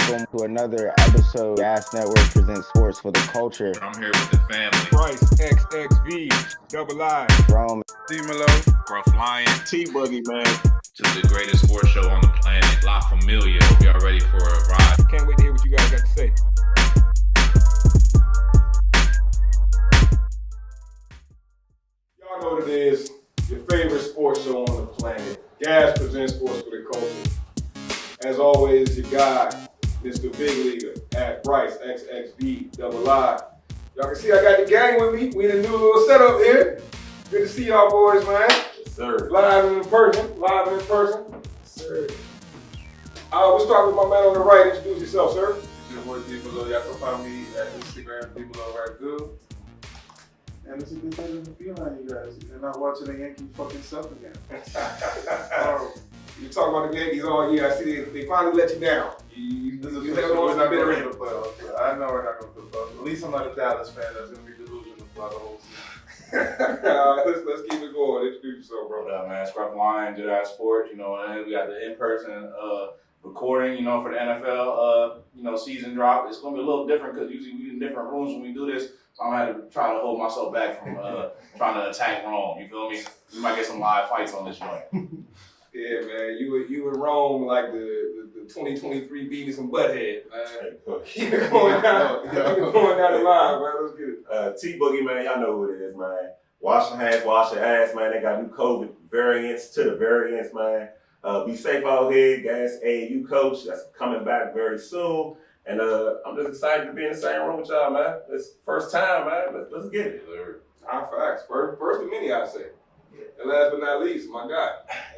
Welcome to another episode. Gas Network presents sports for the culture. I'm here with the family. Bryce, XXV, Double I, Rome, D-Melo, Gruff Lion. T-Boogie, man. Just the greatest sports show on the planet. La Familia. Hope y'all ready for a ride. Can't wait to hear what you guys got to say. Y'all know what it is. Your favorite sports show on the planet. Gas presents sports for the culture. As always, your guy, Mr. Big Leaguer, at Bryce, XXV, Double I. Y'all can see I got the gang with me. We in a new little setup here. Good to see y'all boys, man. Yes, sir. Live and in person. Yes, sir. We'll start with my man on the right. Introduce yourself, sir. Your boy D-Melo. Y'all can find me at Instagram, D-Melo right good. And it's a good day to be around you guys. You're not watching the Yankees fucking suck again. You talk about the Yankees all year. I see they finally let you down. You This is never know what's not been going around. to the playoffs. I know we're not going to the playoffs. At least I'm not a Dallas fan that's going to be delusional throughout the whole season. Let's keep it going. Introduce yourself, bro. What up, man? Scruff Lion, Jedi Sport. You know, and we got the in-person recording. You know, for the NFL. Season drop. It's gonna be a little different because usually we in different rooms when we do this. So I'm gonna have to try to hold myself back from trying to attack Rome. You feel me? We might get some live fights on this joint. Yeah, man. You in Rome like the 2023 Beavis and Butthead, man. Keep it going down. Keep it going down the line, man. Let's get it. T-Boogie, man, y'all know who it is, man. Wash your hands, wash your ass, man. They got new COVID variants to the variants, man. Be safe out here. Gas AAU coach, that's coming back very soon. And I'm just excited to be in the same room with y'all, man. It's first time, man. Let's get it. Facts. First of many, I say. And last but not least, my guy.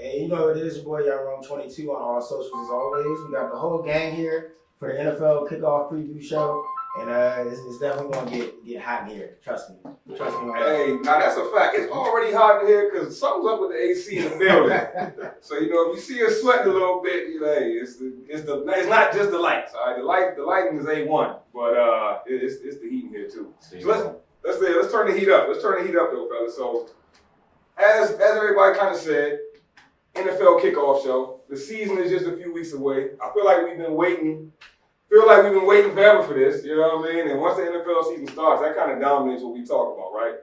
And you know it is your boy Rome 22 on all socials as always. We got the whole gang here for the NFL Kickoff preview show. And it's definitely going to get hot in here. Trust me. Trust me. Hey, now that's a fact. It's already hot in here because something's up with the AC in the building. So, if you see us sweating a little bit, hey, it's not just the lights, all right? The lighting is A1, but it's the heating here too. So let's turn the heat up. Let's turn the heat up though, fellas. So as everybody kind of said, NFL kickoff show. The season is just a few weeks away. I feel like we've been waiting forever for this, you know what I mean? And once the NFL season starts, that kind of dominates what we talk about, right?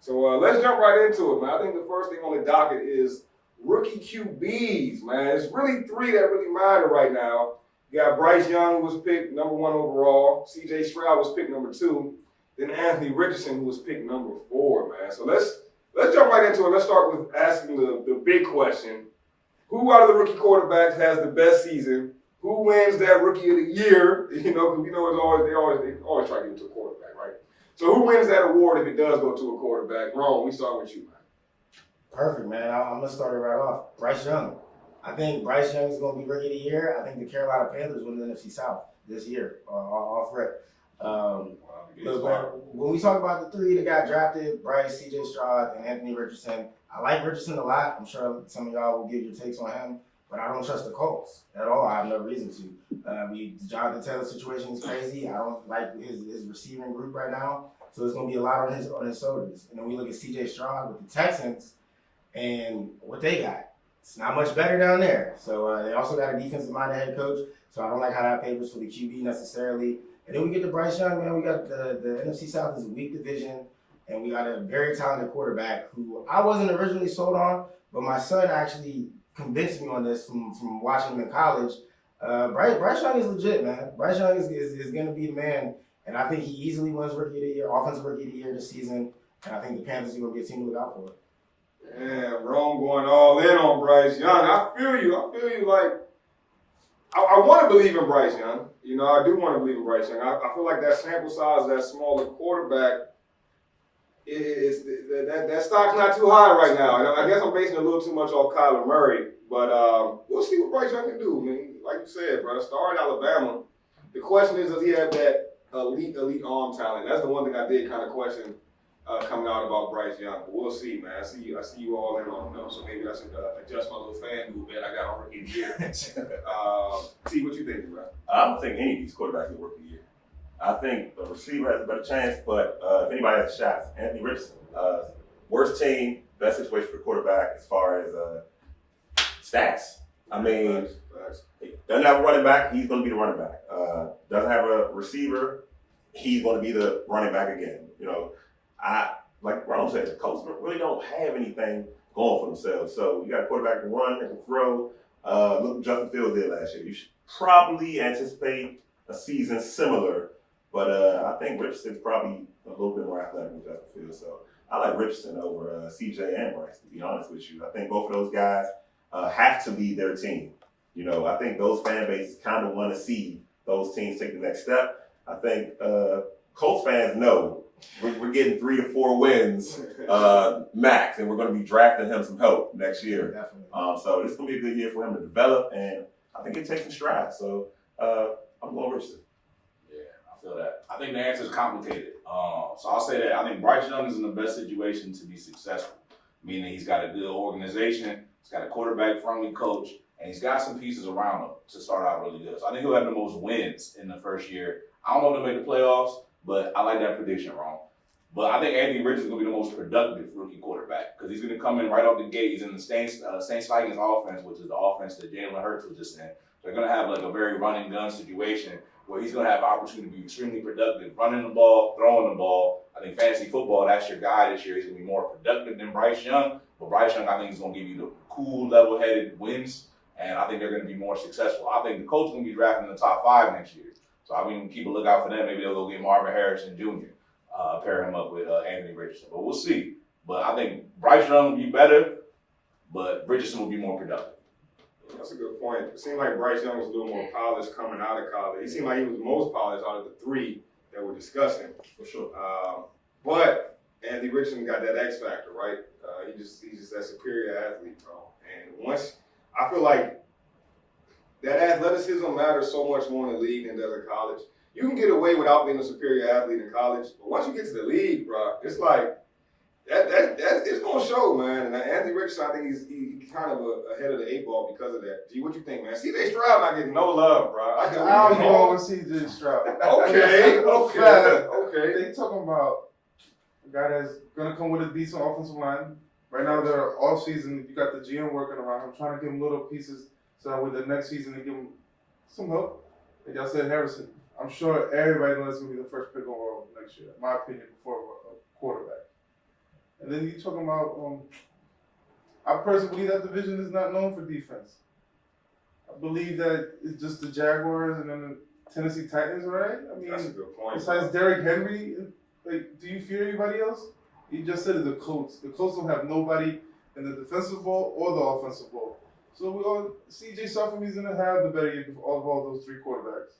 So let's jump right into it, man. I think the first thing on the docket is rookie QBs, man. It's really three that really matter right now. You got Bryce Young, who was picked number 1 overall. C.J. Stroud was picked number 2. Then Anthony Richardson, who was picked number 4, man. So let's jump right into it. Let's start with asking the big question. Who out of the rookie quarterbacks has the best season? Who wins that Rookie of the Year? Because they always try to give it to a quarterback, right? So who wins that award if it does go to a quarterback? Ron, we start with you, man. Perfect, man. I'm going to start it right off. Bryce Young. I think Bryce Young is going to be Rookie of the Year. I think the Carolina Panthers win the NFC South this year, off rip. But when we talk about the three that got drafted, Bryce, C.J. Stroud, and Anthony Richardson, I like Richardson a lot. I'm sure some of y'all will give your takes on him. But I don't trust the Colts at all. I have no reason to. The Jonathan Taylor situation is crazy. I don't like his receiving group right now. So it's going to be a lot on his shoulders. And then we look at C.J. Stroud with the Texans and what they got. It's not much better down there. So they also got a defensive-minded head coach. So I don't like how that favors for the QB necessarily. And then we get to Bryce Young, man. We got the NFC South is a weak division. And we got a very talented quarterback who I wasn't originally sold on. But my son actually convinced me on this from watching him in college. Bryce Young is legit, man. Bryce Young is going to be the man, and I think he easily wins Rookie of the Year, Offensive Rookie of the Year this season, and I think the Panthers are going to be a team to look out for. Yeah, Rome going all in on Bryce Young. I feel you. Like, I want to believe in Bryce Young. I do want to believe in Bryce Young. I feel like that sample size, that smaller quarterback, that stock's not too high right now. I guess I'm basing it a little too much on Kyler Murray, but we'll see what Bryce Young can do. I mean, like you said, bro, star in Alabama. The question is, does he have that elite arm talent? That's the one thing I did kind of question coming out about Bryce Young. But we'll see, man. I see you all in on him, so maybe I should adjust my little fan dude bet I got on Rookie of the Year. See what you think, bro. I don't think any of these quarterbacks will work a year. I think the receiver has a better chance, but if anybody has a shot, Anthony Richardson. Worst team, best situation for quarterback as far as stats. I mean, Doesn't have a running back, he's going to be the running back. Doesn't have a receiver, he's going to be the running back again. You know, like Ron said, the Colts really don't have anything going for themselves. So you got a quarterback to run and throw. Look what Justin Fields did last year. You should probably anticipate a season similar, but I think Richardson's probably a little bit more athletic than Justin Fields. So I like Richardson over CJ and Bryce, to be honest with you. I think both of those guys have to be their team. You know, I think those fan bases kind of want to see those teams take the next step. I think Colts fans know we're getting 3 to 4 wins max, and we're going to be drafting him some help next year. Definitely. So this is going to be a good year for him to develop, and I think it takes some strides. So I'm going Richardson. Yeah, I feel that. I think the answer is complicated. So I'll say that I think Bryce Young is in the best situation to be successful, meaning he's got a good organization, he's got a quarterback-friendly coach, and he's got some pieces around him to start out really good. So I think he'll have the most wins in the first year. I don't know if they'll make the playoffs, but I like that prediction wrong. But I think Anthony Richardson's is going to be the most productive rookie quarterback because he's going to come in right off the gate. He's in the Saints-Vikings offense, which is the offense that Jalen Hurts was just in. They're going to have like a very run-and-gun situation where he's going to have opportunity to be extremely productive, running the ball, throwing the ball. I think fantasy football, that's your guy this year. He's going to be more productive than Bryce Young. But Bryce Young, I think, is going to give you the cool, level-headed wins, and I think they're going to be more successful. I think the coach is going to be drafting in the top 5 next year. So I mean, keep a lookout for them. Maybe they'll go get Marvin Harrison Jr., pair him up with Anthony Richardson. But we'll see. But I think Bryce Young will be better, but Richardson will be more productive. That's a good point. It seemed like Bryce Young was a little more polished coming out of college. He seemed like he was the most polished out of the 3 that we're discussing. For sure. But Anthony Richardson got that X factor, right? He's just that superior athlete, bro. And once I feel like that athleticism matters so much more in the league than it does in college. You can get away without being a superior athlete in college, but once you get to the league, bro, it's like that it's gonna show, man. And Anthony Richardson, I think he's kind of ahead of the 8 ball because of that. G, what you think, man? CJ Stroud not getting no love, bro. I don't know with CJ Stroud. Okay. They talking about a guy that's gonna come with a decent offensive line. Right now they're off season. You got the GM working around him, trying to give him little pieces so that with the next season they give him some help. Like y'all said, Harrison. I'm sure everybody knows that's gonna be the first pick overall next year, in my opinion, before a quarterback. And then you talking about, I personally believe that division is not known for defense. I believe that it's just the Jaguars and then the Tennessee Titans, right? I mean, that's a good point. Besides Derrick Henry, like, do you fear anybody else? You just said it, the Colts. The Colts don't have nobody in the defensive ball or the offensive ball. So CJ Stroud is gonna have the better year of all those 3 quarterbacks.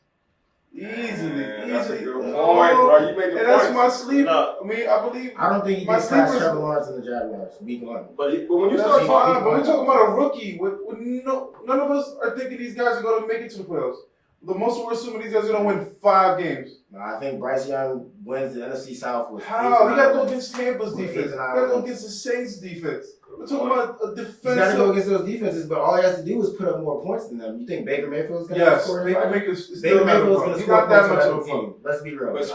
Easily. That's a good point, bro. You make a point. And that's my sleep. No. I mean, I believe. I don't think he gets past Trevor Lawrence and the Jaguars. Week 1. But when you start But we're talking about a rookie. None of us are thinking these guys are going to make it to the playoffs. The most we're assuming these guys are going to win 5 games. No, I think Bryce Young wins the NFC South with How? He got to go against Tampa's defense. He got to go wins. against the Saints defense. We're talking about a defensive. He's got to go against those defenses, but all he has to do is put up more points than them. You think Baker Mayfield's going to score? Baker Mayfield's Baker Mayfield's going to He's score not that points much for of a that team. Let's be real. But He's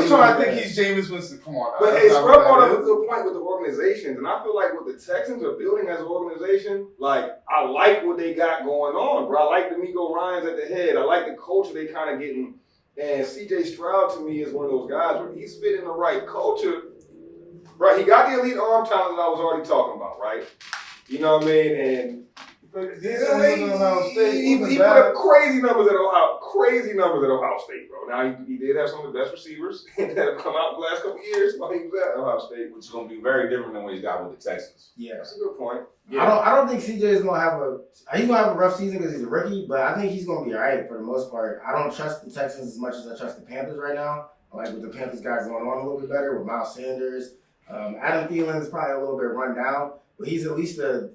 trying to think he's Jameis Winston. Come on. But hey, Scrub brought up a good point with the organizations, and I feel like what the Texans are building as an organization, like, I like what they got going on, bro. I like the D'Amico Ryans at the head. I like the culture they kind of getting. And CJ Stroud, to me, is one of those guys where he's fitting the right culture. Right, he got the elite arm talent that I was already talking about, right? You know what I mean? And he put up crazy numbers at Ohio State, bro. Now he did have some of the best receivers that have come out the last couple of years while he was at Ohio State, Which is going to be very different than what he's got with the Texans. Yeah. That's a good point. Yeah. I don't think CJ is gonna have a rough season because he's a rookie, but I think he's gonna be alright for the most part. I don't trust the Texans as much as I trust the Panthers right now. I like what the Panthers got going on a little bit better with Miles Sanders. Adam Thielen is probably a little bit run down, but he's at least a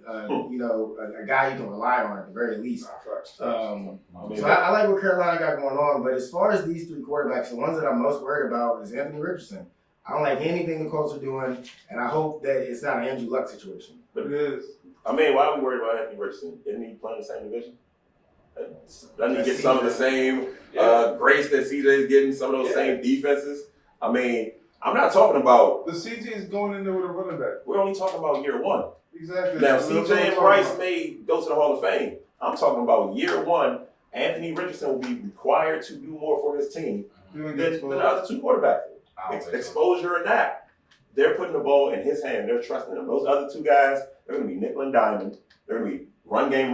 guy you can rely on at the very least. So I like what Carolina got going on, but as far as these 3 quarterbacks, the ones that I'm most worried about is Anthony Richardson. I don't like anything the Colts are doing, and I hope that it's not an Andrew Luck situation. But it is. I mean, why are we worried about Anthony Richardson? Isn't he playing the same division? Doesn't he get some of the same grace that CJ is getting, some of those same defenses? I mean, I'm not talking about... The CJ is going in there with a running back. We're only talking about year 1. Exactly. Now, CJ and Bryce may go to the Hall of Fame, I'm talking about year one. Anthony Richardson will be required to do more for his team than the other two quarterbacks. Exposure or not, they're putting the ball in his hand. They're trusting him. Those other two guys, they're going to be nickel and diamond. They're going to be run game.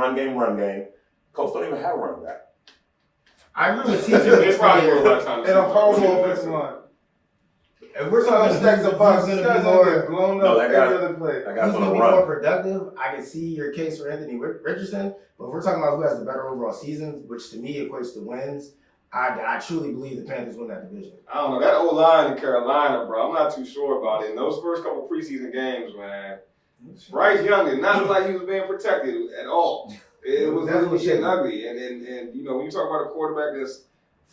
Colts don't even have a running back. I agree with TJ. It's probably a lot of times. And a horrible offensive line. If we're talking stacks of boxes, who's guys going to be don't more, get blown No, up that every guy- other play. That guy's who's going going to to be more run. productive, I can see your case for Anthony Richardson. But if we're talking about who has the better overall season, which to me equates to wins, I truly believe the Panthers win that division. I don't know. That old line in Carolina, bro, I'm not too sure about it. In those first couple preseason games, man, Bryce Young did not look like he was being protected at all. It was getting ugly. And you know, when you talk about a quarterback that's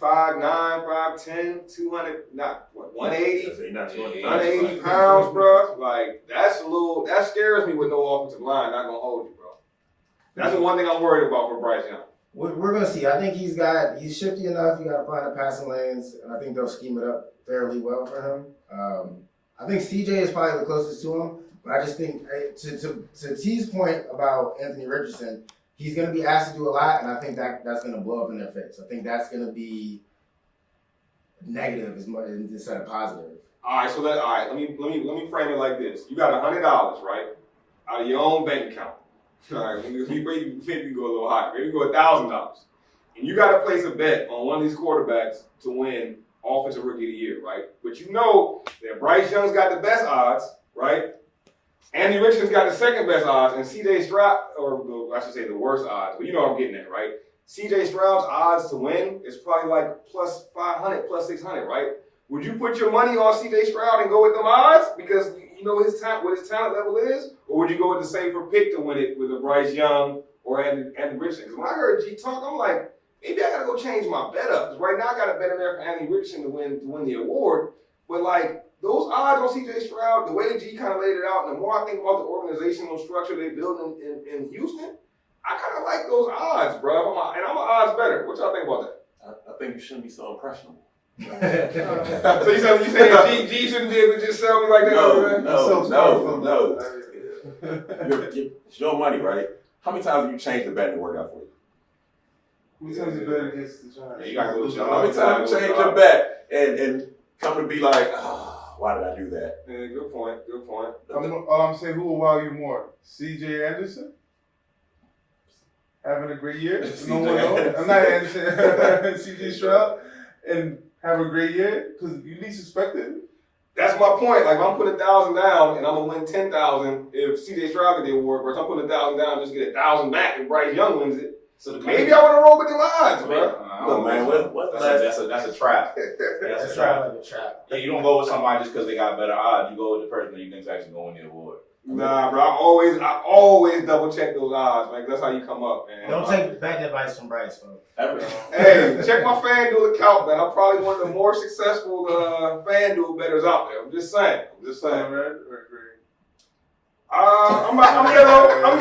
5'9", 5'10", 200, not what, 180? 180 pounds, bro. Like, that scares me with no offensive line. Not going to hold you, bro. That's the one thing I'm worried about for Bryce Young. We're going to see. I think he's shifty enough. You got to find the passing lanes, and I think they'll scheme it up fairly well for him. I think CJ is probably the closest to him, but I just think, to T's point about Anthony Richardson, he's going to be asked to do a lot, and I think that's going to blow up in their face. I think that's going to be negative as much instead of positive. All right, let me frame it like this. You got $100, right, out of your own bank account. All right, maybe go a little higher. Maybe go $1,000, and you got to place a bet on one of these quarterbacks to win Offensive Rookie of the Year, right? But you know that Bryce Young's got the best odds, right? Andy Richardson's got the second best odds, and C.J. Stroud, or I should say the worst odds, but you know what I'm getting at, right? C.J. Stroud's odds to win is probably like plus 500, plus 600, right? Would you put your money on C.J. Stroud and go with them odds because you know what his talent level is? Or would you go with the safer pick to win it with a Bryce Young or Andy Richardson? Because when I heard G talk, I'm like, maybe I got to go change my bet up. Because right now I got a bet in there for Andy Richardson to win the award. But like, those odds on C.J. Stroud, the way G kind of laid it out, and the more I think about the organizational structure they build in Houston, I kind of like those odds, bro. And I'm an odds better. What y'all think about that? I think you shouldn't be so impressionable. So you saying G shouldn't be able to just sell me like that? No. It's your money, right? How many times have you changed the bet and it worked out for you? How many times you bet against the Giants? Yeah, you gotta go with How many times you changed your bet and come to be like, why did I do that? Yeah, good point. I'm saying who will wow you more? C.J. Anderson? Having a great year? No one knows. I'm not Anderson. C.J. Stroud? And have a great year? Because you least expected it. That's my point. Like, if I'm putting 1,000 down and I'm gonna win 10,000 if C.J. Stroud get the award, versus I'm putting 1,000 down and just get 1,000 back if Bryce Young wins it. So maybe I want to roll with the odds, bro. Look, man, That's a trap. That's a trap. Like a trap. Yeah, you don't go with somebody just because they got better odds. You go with the person that you think's actually going to win the award. Nah, bro. I always double check those odds, man. 'Cause that's how you come up, man. Don't take bad advice from Bryce, folks. Hey, check my FanDuel account, man. I'm probably one of the more successful FanDuel bettors out there. I'm just saying. Red or green? I'm yellow. I'm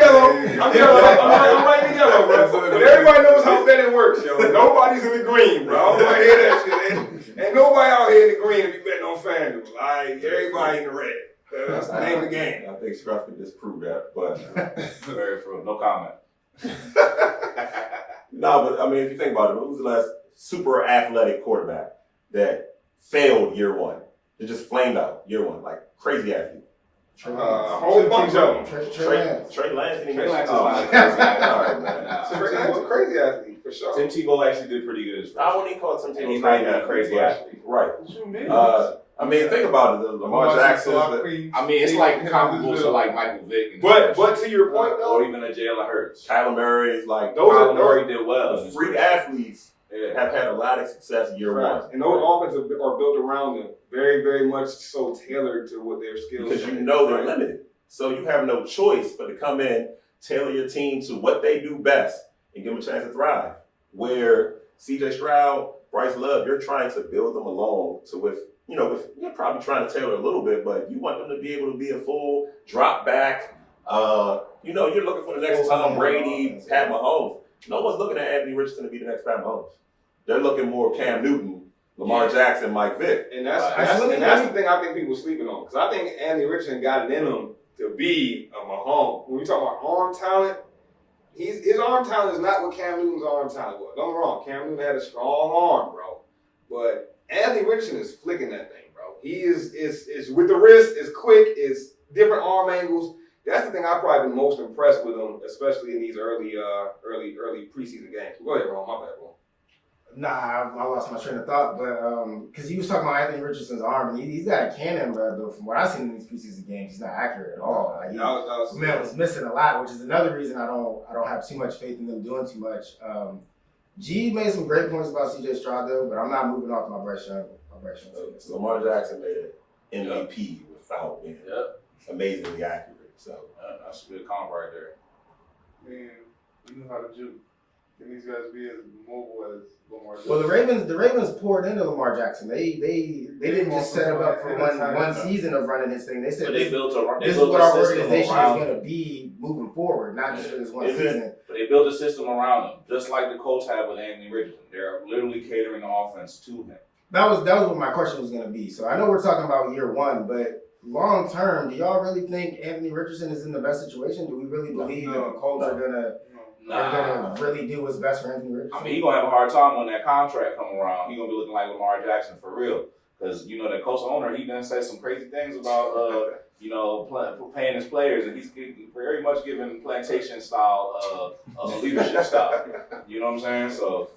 right in yellow, bro. But everybody knows how betting works, yo. Nobody's in the green, bro. I don't want to hear that shit. Ain't nobody out here in the green if you betting on FanDuel. Everybody in the red. That's the name of the game. I think Scruff can disprove that, but Very true. No comment. no. But I mean, if you think about it, who was the last super athletic quarterback that failed year one? It just flamed out year one, like crazy athlete. A whole bunch of them. Trey Lance. Trey Lance is Oh, fine. all right, man. Trey Lance is a crazy athlete, for sure. Tim Tebow actually did pretty good. As I wouldn't even call it some and he's not even a crazy athlete. Right. What you mean? I mean, think about it. Lamar Jackson. I mean, it's like comparable to like Michael Vick. But to your point, though, or even a Jalen Hurts. Kyler Murray is like Kyler Murray did well. The freak athletes have had a lot of success year one. And those offenses are built around them, very, very much so tailored to what their skills are. Because you know they're limited. So you have no choice but to come in, tailor your team to what they do best, and give them a chance to thrive. Where C.J. Stroud, Bryce Love, you're trying to build them along to you're probably trying to tailor a little bit, but you want them to be able to be a full drop back. You're looking for the next Tom Brady, Pat Mahomes. No one's looking at Anthony Richardson to be the next Pat Mahomes. They're looking more Cam Newton, Lamar Jackson, Mike Vick. And that's the thing I think people are sleeping on. Because I think Anthony Richardson got it in him to be a Mahomes. When you talk about arm talent, his arm talent is not what Cam Newton's arm talent was. Don't get me wrong, Cam Newton had a strong arm, bro. But Anthony Richardson is flicking that thing, bro. He is with the wrist, is quick, is different arm angles. That's the thing I've probably been most impressed with him, especially in these early preseason games. Go ahead, Ron. My bad, bro. Nah, I lost my train of thought, but because he was talking about Anthony Richardson's arm, and he's got a cannon, but from what I've seen in these preseason games, he's not accurate at all. Like, man was missing a lot, which is another reason I don't have too much faith in them doing too much. G made some great points about C.J. Stroud though, but I'm not moving off my Bryce Young. Lamar Jackson made an MVP without being amazingly accurate. So that's a good comp right there. Man, you know how to juke. Can these guys be as mobile as Lamar Jackson? Well, the Ravens poured into Lamar Jackson. They didn't just set him up for one season of running this thing. They said this is what our organization is going to be moving forward, not just for this one season. But they built a system around him, just like the Colts have with Anthony Richardson. They're literally catering the offense to him. That was what my question was going to be. So I know we're talking about year one, but long term, do y'all really think Anthony Richardson is in the best situation? Do we really believe that the Colts are going to really do what's best for Anthony Richardson? I mean, he's going to have a hard time when that contract come around. He's going to be looking like Lamar Jackson for real. Because, you know, the Colts owner, he done said some crazy things about, paying his players. And he's very much giving plantation style leadership style. You know what I'm saying? So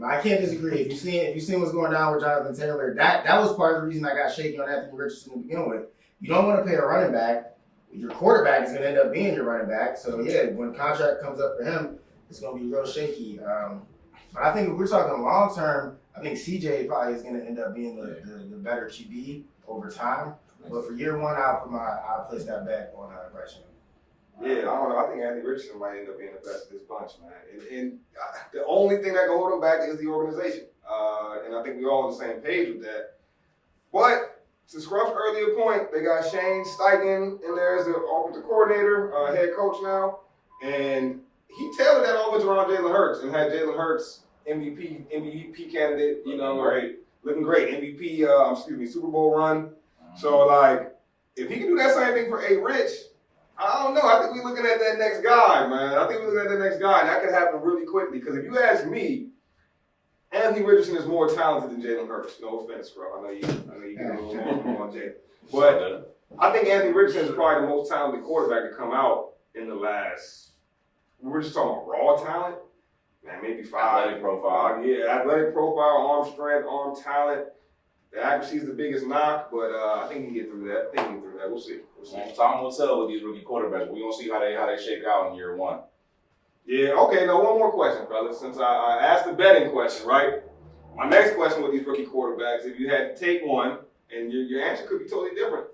I can't disagree. If you seen what's going on with Jonathan Taylor, that was part of the reason I got shaky on Anthony Richardson to begin with. You don't want to pay a running back. Your quarterback is going to end up being your running back. So, yeah, when contract comes up for him, it's going to be real shaky. But I think if we're talking long term, I think CJ probably is going to end up being the better QB over time. But for year one, I'll place that bet on Bryce Young. Yeah, I don't know. I think Anthony Richardson might end up being the best of this bunch, man. And the only thing that can hold him back is the organization. And I think we're all on the same page with that. But to Scruff's earlier point, they got Shane Steichen in there as the offensive coordinator, head coach now. And he tailored that offense around Jalen Hurts and had Jalen Hurts MVP candidate, looking great. MVP, Super Bowl run. So, like, if he can do that same thing for A. Rich, I don't know. I think we're looking at that next guy, man. I think we're looking at the next guy, and that could happen really quickly. Because if you ask me, Anthony Richardson is more talented than Jalen Hurts. No offense, bro. I know you get a little more on Jalen. But I think Anthony Richardson is probably the most talented quarterback to come out in the last, we're just talking about raw talent. Man, maybe 5. Athletic profile. Yeah, athletic profile, arm strength, arm talent. The accuracy is the biggest knock, but I think he can get through that. We'll see. Time will tell with these rookie quarterbacks. We're going to see how they shake out in year one. Yeah, okay. Now, one more question, fellas. Since I asked the betting question, right? My next question with these rookie quarterbacks, if you had to take one, and your answer could be totally different.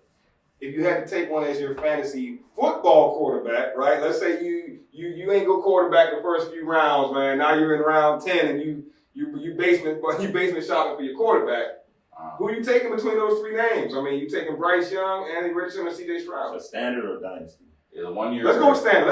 If you had to take one as your fantasy football quarterback, right? Let's say you ain't go quarterback the first few rounds, man. Now you're in round 10 and you basement shopping for your quarterback. Who you taking between those 3 names? I mean, you taking Bryce Young, Anthony Richardson, or C.J. Stroud? So standard or dynasty? It's 1 year. Let's go with standard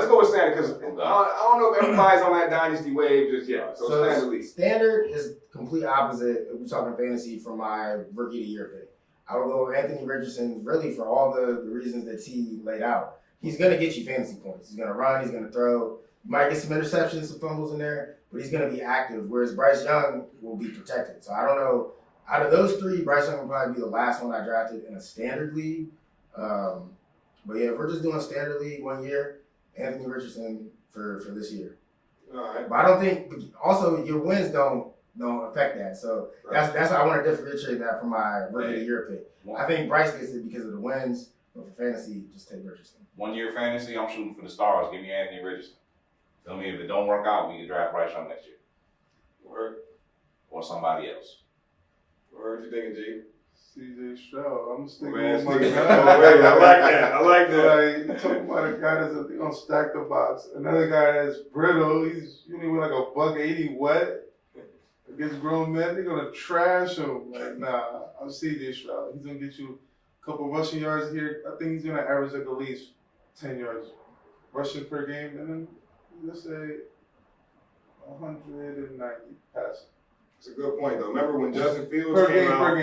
because I don't know if everybody's on that dynasty wave just yet. So standard league. Standard is complete opposite if we're talking fantasy for my rookie of the year pick. I would go with Anthony Richardson really for all the reasons that T laid out. He's going to get you fantasy points. He's going to run. He's going to throw. You might get some interceptions, some fumbles in there, but he's going to be active, whereas Bryce Young will be protected. So I don't know. Out of those 3, Bryce Young will probably be the last one I drafted in a standard league. But yeah, if we're just doing standard league 1 year, Anthony Richardson for this year. All right. But I don't think also your wins don't affect that. So that's how I want to differentiate that from my rookie of the year pick. I think Bryce gets it because of the wins, but for fantasy, just take Richardson. 1 year fantasy, I'm shooting for the stars. Give me Anthony Richardson. Tell me if it don't work out, we can draft Bryce Young next year. Word. Or somebody else. What you thinking, G? C.J. Stroud. I'm sticking with my guy. I like that. Like, you talking about a guy that's gonna stack the box. Another guy that's brittle. He's usually like a $180 wet. Against grown men, they're gonna trash him. Like, nah, I'm C.J. Stroud. He's gonna get you a couple rushing yards here. I think he's gonna average like at least 10 yards rushing per game, and then let's say 190 passing. It's a good point, though. Remember when Justin Fields Per came game. out?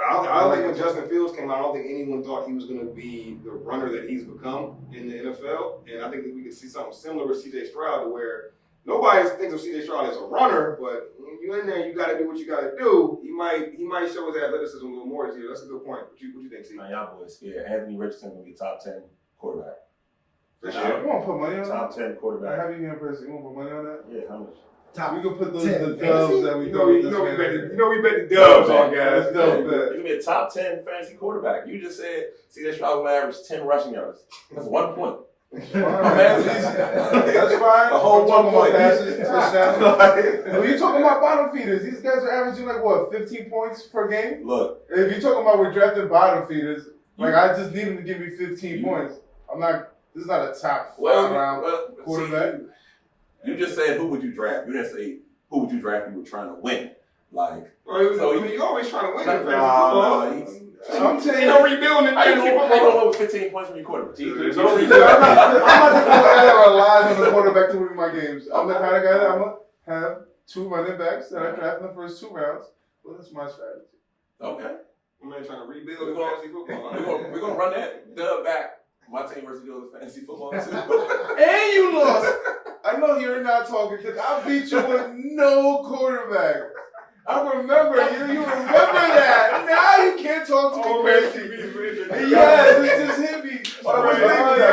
I don't think when Justin Fields came out, I don't think anyone thought he was going to be the runner that he's become in the NFL. And I think that we could see something similar with C.J. Stroud, to where nobody thinks of C.J. Stroud as a runner, but when you're in there, you got to do what you got to do. He might show his athleticism a little more this year. That's a good point. What you think, Steve? Man, y'all boys scared. Anthony Richardson will be top 10 quarterback. For You sure. want to put money on that? Top 10 I quarterback. have you here in person. You want to put money on that? Yeah, how much? Top We can put those 10 the dubs that we You do know, with we this man. bet the dubs on That's guys. dope, You man. can be a top 10 fantasy quarterback. You just said C.J. Stroud will average 10 rushing yards. That's 1 point. That's fine. The whole I'm 1 talking point. about passes, touchdowns. When you talking about bottom feeders, these guys are averaging like what, 15 points per game? Look, If you're talking about we're drafting bottom feeders, like I just need him to give me 15 points. This is not a top 5 round quarterback. You just said who would you draft. You didn't say who would you draft if you were trying to win. Like, You're always trying to win in fantasy football. I'm saying, Ain't no rebuilding in I fantasy don't football. know with 15 points from your quarterback. There's You no don't rebuilding. I'm not the guy that relies on the quarterback to win my games. I'm the kind of guy that I'm going to have 2 running backs that I draft in the first 2 rounds. Well, that's my strategy. Okay. Man, trying to rebuild in fantasy football. We're gonna run that dub back. My team versus yours fantasy football too. And you lost. I know you're not talking because I beat you with no quarterback. I remember you. You remember that. Now you can't talk to me crazy. Yes, it just hit me. I remember.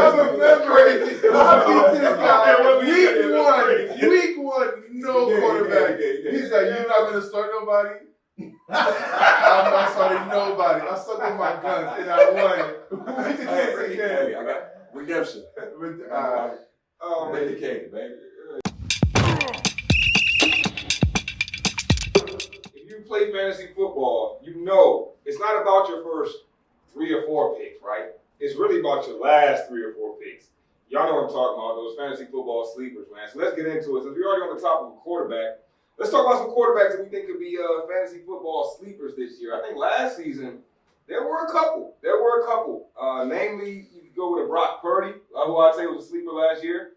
I beat this guy. Week one, no quarterback. He's like, you're not going to start nobody? I'm not starting nobody. I stuck with my guns and I won. Hey, I got redemption. Vindicated, baby. If you play fantasy football, you know it's not about your first 3 or 4 picks, right? It's really about your last 3 or 4 picks. Y'all know what I'm talking about, those fantasy football sleepers, man. So let's get into it. Since we're already on the topic of quarterback, let's talk about some quarterbacks that we think could be fantasy football sleepers this year. I think last season, there were a couple. Namely, you could go with a Brock Purdy, who I'd say was a sleeper last year.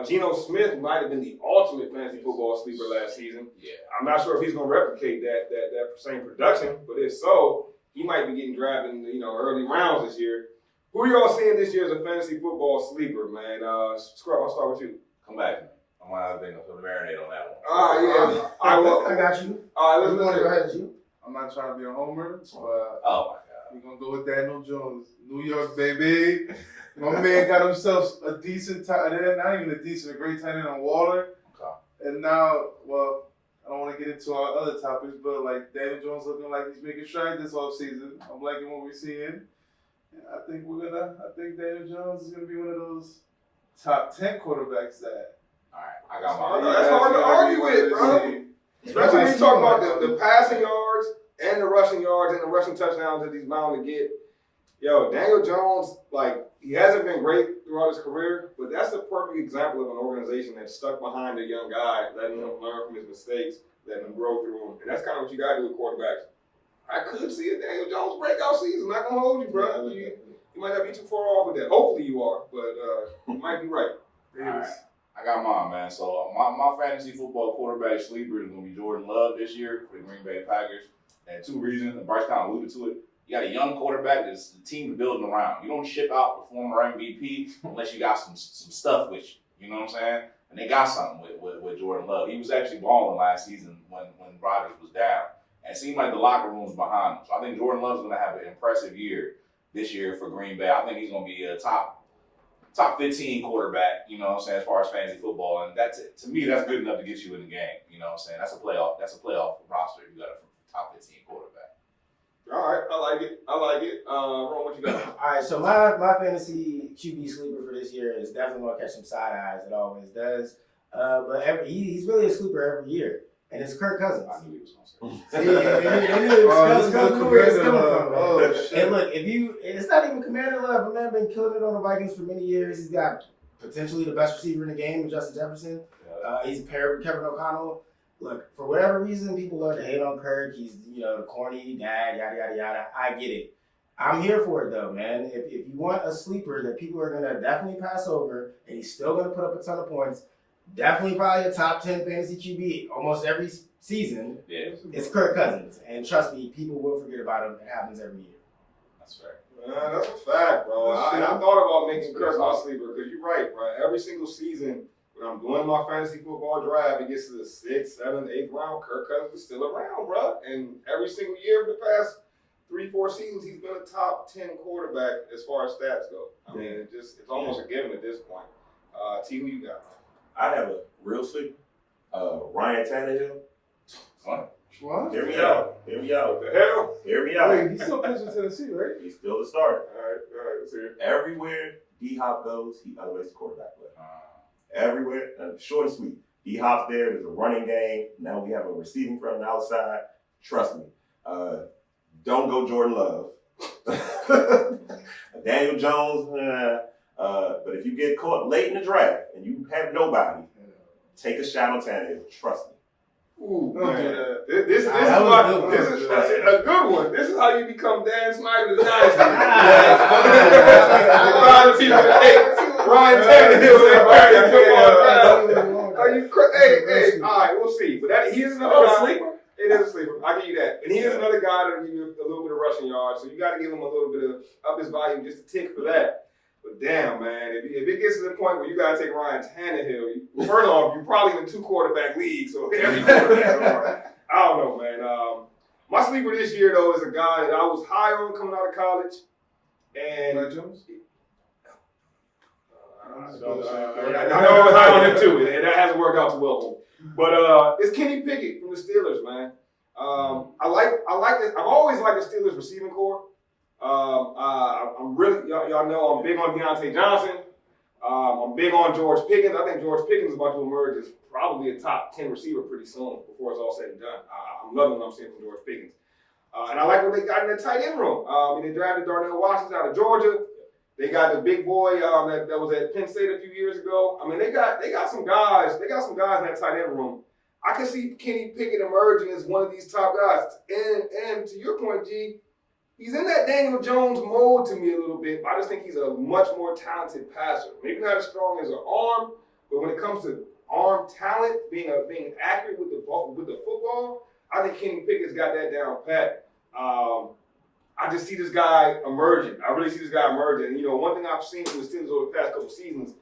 Geno Smith might have been the ultimate fantasy football sleeper last season. Yeah. I'm not sure if he's going to replicate that same production, but if so, he might be getting drafted in the early rounds this year. Who y'all seeing this year as a fantasy football sleeper, man? Scrub, I'll start with you. Come back to me. I'm gonna think of the marinade on that one. Yeah. I got you. All right, You want to go ahead as you? I'm not trying to be a homer, but Oh we're going to go with Daniel Jones. New York, baby. My man got himself a decent tight end, not even a decent, a great tight end on Waller. Okay. And now, well, I don't want to get into our other topics, but like Daniel Jones looking like he's making strides this offseason. I'm liking what we're seeing. And I think Daniel Jones is gonna be one of those top 10 quarterbacks that. All right, I got my. That's hard to argue with, bro. Especially when you talk about the passing yards and the rushing yards and the rushing touchdowns that he's bound to get. Yo, Daniel Jones, like, he hasn't been great throughout his career, but that's the perfect example of an organization that's stuck behind a young guy, letting him learn from his mistakes, letting him grow through them. And that's kind of what you got to do with quarterbacks. I could see a Daniel Jones breakout season. Not going to hold you, bro. You might not be too far off with that. Hopefully you are, but you might be right. All right. I got mine, man. So my fantasy football quarterback sleeper is going to be Jordan Love this year for the Green Bay Packers. And 2 reasons, and Bryce kind of alluded to it. You got a young quarterback that's the team building around. You don't ship out the former MVP unless you got some stuff with you. You know what I'm saying? And they got something with Jordan Love. He was actually balling last season when Rodgers was down. And it seemed like the locker room was behind him. So I think Jordan Love's going to have an impressive year this year for Green Bay. I think he's going to be a top 15 quarterback, you know what I'm saying, as far as fantasy football. And that's it. To me, that's good enough to get you in the game. You know what I'm saying? That's a playoff roster. You got a top 15 quarterback. All right, I like it. Ron, what you got? All right, so my fantasy QB sleeper for this year is definitely going to catch some side eyes. It always does. But he's really a sleeper every year, and it's Kirk Cousins. I knew he was going to say See, they knew Cousins knew where it's coming from, man. Oh, shit. And look, it's not even Commander Love, but man, been killing it on the Vikings for many years. He's got potentially the best receiver in the game, with Justin Jefferson. He's paired with Kevin O'Connell. Look, for whatever reason, people love to hate on Kirk. He's, the corny dad, yada, yada, yada. I get it. I'm here for it, though, man. If you want a sleeper that people are going to definitely pass over, and he's still going to put up a ton of points, definitely probably a top 10 fantasy QB almost every season, Yeah, it's Kirk Cousins. And trust me, people will forget about him. It happens every year. that's right. That's a fact, bro. And I thought about making Kirk my sleeper because you're right, bro. Every single season when I'm doing my fantasy football draft, it gets to the 6th, 7th, 8th round. Kirk Cousins is still around, bro. And every single year for the past 3-4 seasons, he's been a top 10 quarterback as far as stats go. I mean, it's almost a given at this point. T, who you got? I have a real sleeper. Ryan Tannehill. What? Hear me out. Hear me out. What the hell? Hear me out. Wait, he's still pitching Tennessee, right? He's still the starter. All right, let's hear it. Everywhere D-Hop goes, he elevates the quarterback play. Everywhere, short and sweet. D-Hop's there. There's a running game. Now we have a receiving from the outside. Trust me. Don't go Jordan Love. Daniel Jones. But if you get caught late in the draft and you have nobody, take a shot on Tannehill. Trust me. Ooh, Don't man. do that. This is That was a good one. This is how you become Dan Snyder of the Dynasty. Ryan Tannehill. Hey, all right, we'll see. But he is another guy. Sleeper? It is a sleeper. I'll give you that. And he is another guy that'll give you a little bit of rushing yards. So you got to give him a little bit of up his volume just a tick for that. But damn, man, if it gets to the point where you got to take Ryan Tannehill, first off, you're probably in a 2-quarterback league. So every quarterback, I don't know, man. My sleeper this year, though, is a guy that I was high on coming out of college. And Matt Jones? I know I was high on him too, and that hasn't worked out too well for me. But it's Kenny Pickett from the Steelers, man. I like this. I've always liked the Steelers receiving core. I'm really y'all know I'm big on Deontay Johnson. I'm big on George Pickens. I think George Pickens is about to emerge as probably a top 10 receiver pretty soon before it's all said and done. I'm loving what I'm seeing from George Pickens. And I like what they got in the tight end room. They drafted Darnell Washington out of Georgia. They got the big boy that was at Penn State a few years ago. I mean, they got some guys. They got some guys in that tight end room. I can see Kenny Pickett emerging as one of these top guys. And to your point, G, he's in that Daniel Jones mode to me a little bit. But I just think he's a much more talented passer. Maybe not as strong as an arm, but when it comes to arm talent, being accurate with the football, I think Kenny Pickett's got that down pat. I just see this guy emerging. I really see this guy emerging. And, one thing I've seen from the Steelers over the past couple seasons,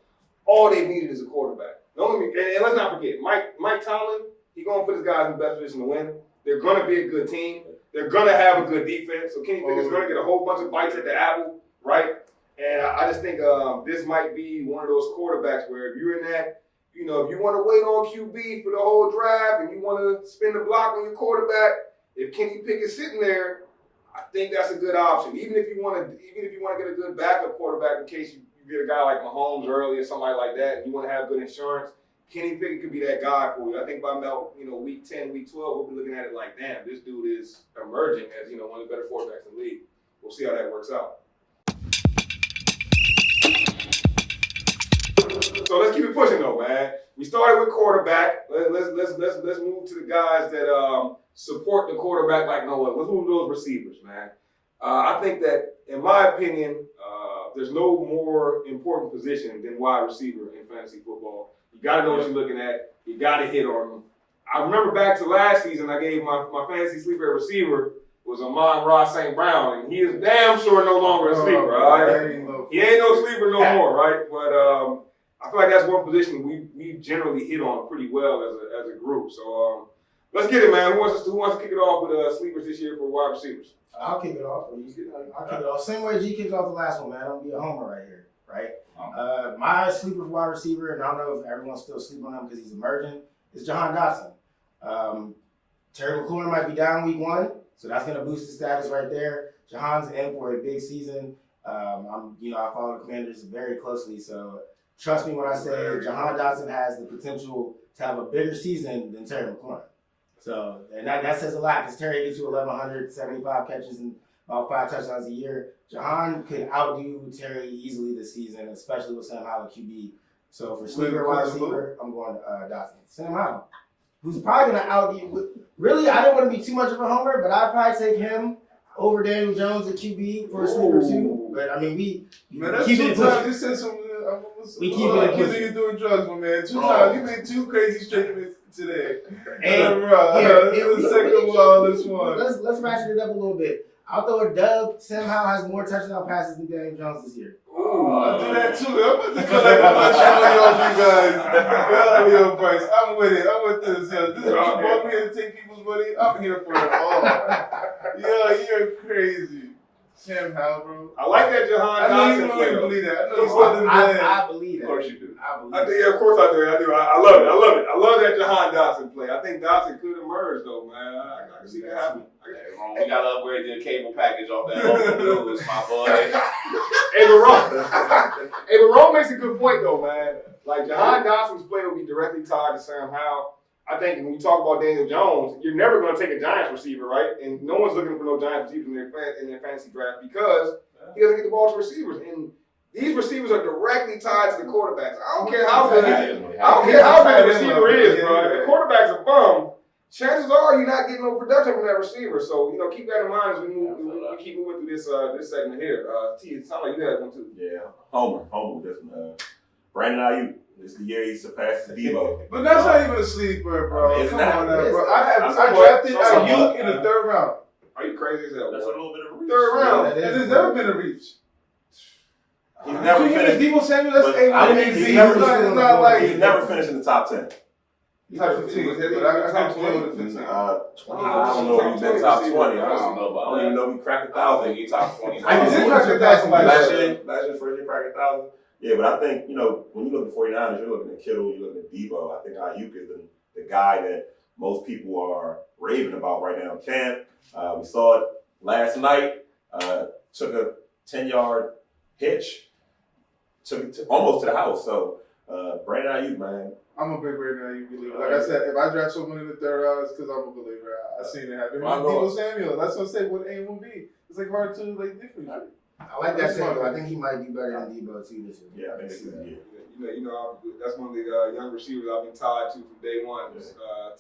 all they needed is a quarterback. And let's not forget, Mike Tomlin, he's going to put his guys in the best position to win. They're going to be a good team. They're going to have a good defense. So Kenny Pickett's going to get a whole bunch of bites at the apple, right? And I just think this might be one of those quarterbacks where if you're in that, if you want to wait on QB for the whole draft and you want to spin the block on your quarterback, if Kenny Pickett's sitting there, I think that's a good option. Even if you want to get a good backup quarterback in case you get a guy like Mahomes early or somebody like that, and you want to have good insurance, Kenny Pickett could be that guy for you. I think by about week 10, week 12, we'll be looking at it like, damn, this dude is emerging as one of the better quarterbacks in the league. We'll see how that works out. So let's keep it pushing though, man. We started with quarterback. Let's move to the guys that support the quarterback like no one. Let's move to those receivers, man. I think that, in my opinion, there's no more important position than wide receiver in fantasy football. You got to know what you're looking at. You got to hit on them. I remember back to last season, I gave my fantasy sleeper at receiver was Amon-Ra St. Brown, and he is damn sure no longer a sleeper. All right? He ain't no sleeper no more, right? But I feel like that's one position we generally hit on pretty well as a group. So let's get it, man. Who wants to kick it off with sleepers this year for wide receivers? I'll kick it off. I'll kick it off. Same way G kicked off the last one, man. I'll be a homer right here, right? My sleeper wide receiver, and I don't know if everyone's still sleeping on him because he's emerging, is Jahan Dotson. Terry McLaurin might be down week 1, so that's going to boost his status right there. Jahan's in for a big season. I follow the Commanders very closely, so trust me when I say Jahan Dotson has the potential to have a bigger season than Terry McLaurin. So, and that says a lot because Terry gets you 1,175 catches and about 5 touchdowns a year. Jahan could outdo Terry easily this season, especially with Sam Howell QB. So for sleeper wide receiver, I'm going Dotson. Sam Howell, who's probably going to outdo. Really, I didn't want to be too much of a homer, but I'd probably take him over Daniel Jones at QB for a sleeper too. But I mean, we keep it pushing. You said some. We keep it pushing. You doing drugs, my man. 2 times. You made 2 crazy statements. today. And Here, the second wireless one. Let's ratchet it up a little bit. I'll throw a dub. Sam Howell has more touchdown passes than Daniel Jones this year. I'll do that too. I'm about to collect all that shit on you guys. Price. I'm with it. I'm with this. Yo, this is what you brought me here to take people's money. I'm here for it all. Yo, you're crazy. Sam Howell, bro. I like that Jahan I know you Dotson don't play. even though. believe that. I know you still didn't believe that. I believe that. Of course you do. I believe I think, yeah, of course I do. I love it. I love that Jahan Dotson play. I think Dotson could emerge though, man. I can see that happening. We gotta upgrade the cable package off that old news, my boy. Hey, but Ron makes a good point though, man. Like Jahan Dotson's play will be directly tied to Sam Howell. I think when you talk about Daniel Jones, you're never going to take a Giants receiver, right? And no one's looking for no Giants receivers in their fantasy draft because he doesn't get the ball to receivers. And these receivers are directly tied to the quarterbacks. I don't care how good the receiver is, bro. If the quarterback's a bum, chances are you're not getting no production from that receiver. So, keep that in mind as we keep moving through this segment here. T, it sounds like you had one too. Yeah, Homer with this one. Brandon Ayuk. This is the year he surpasses Debo. But that's not even a sleeper, bro. It's Come not. on now, bro. I That's drafted somewhat. Ayuk in the third round. Are you crazy as hell? That's a boy? little bit of a reach. Third round. And there's never been a reach. He's never finished. Debo Samuel, that's But A1 I and mean, Z. he's never- It's not like He's never finished in the top 10. top 15, but I got 20 with 15. I don't know if he's been top 20. I don't even know if he cracked 1,000. He top 20. I did crack 1,000 Last year, first year cracked 1,000. Yeah, but I think, when you look at 49ers, you're looking at Kittle, you're looking at Debo. I think Ayuk is the guy that most people are raving about right now in camp. We saw it last night. Took a 10-yard hitch, took it almost to the house. So, Brandon Ayuk, man. I'm a big Brandon Ayuk believer. Like I said, if I draft someone in the third round, it's because I'm a believer. I seen it happen. Debo Samuel, that's what I say. What A and B? It's like hard to differentiate. I like that Samuel. I think he might be better than Debo too this year. Yeah, I think this is the year. That's one of the young receivers I've been tied to from day one.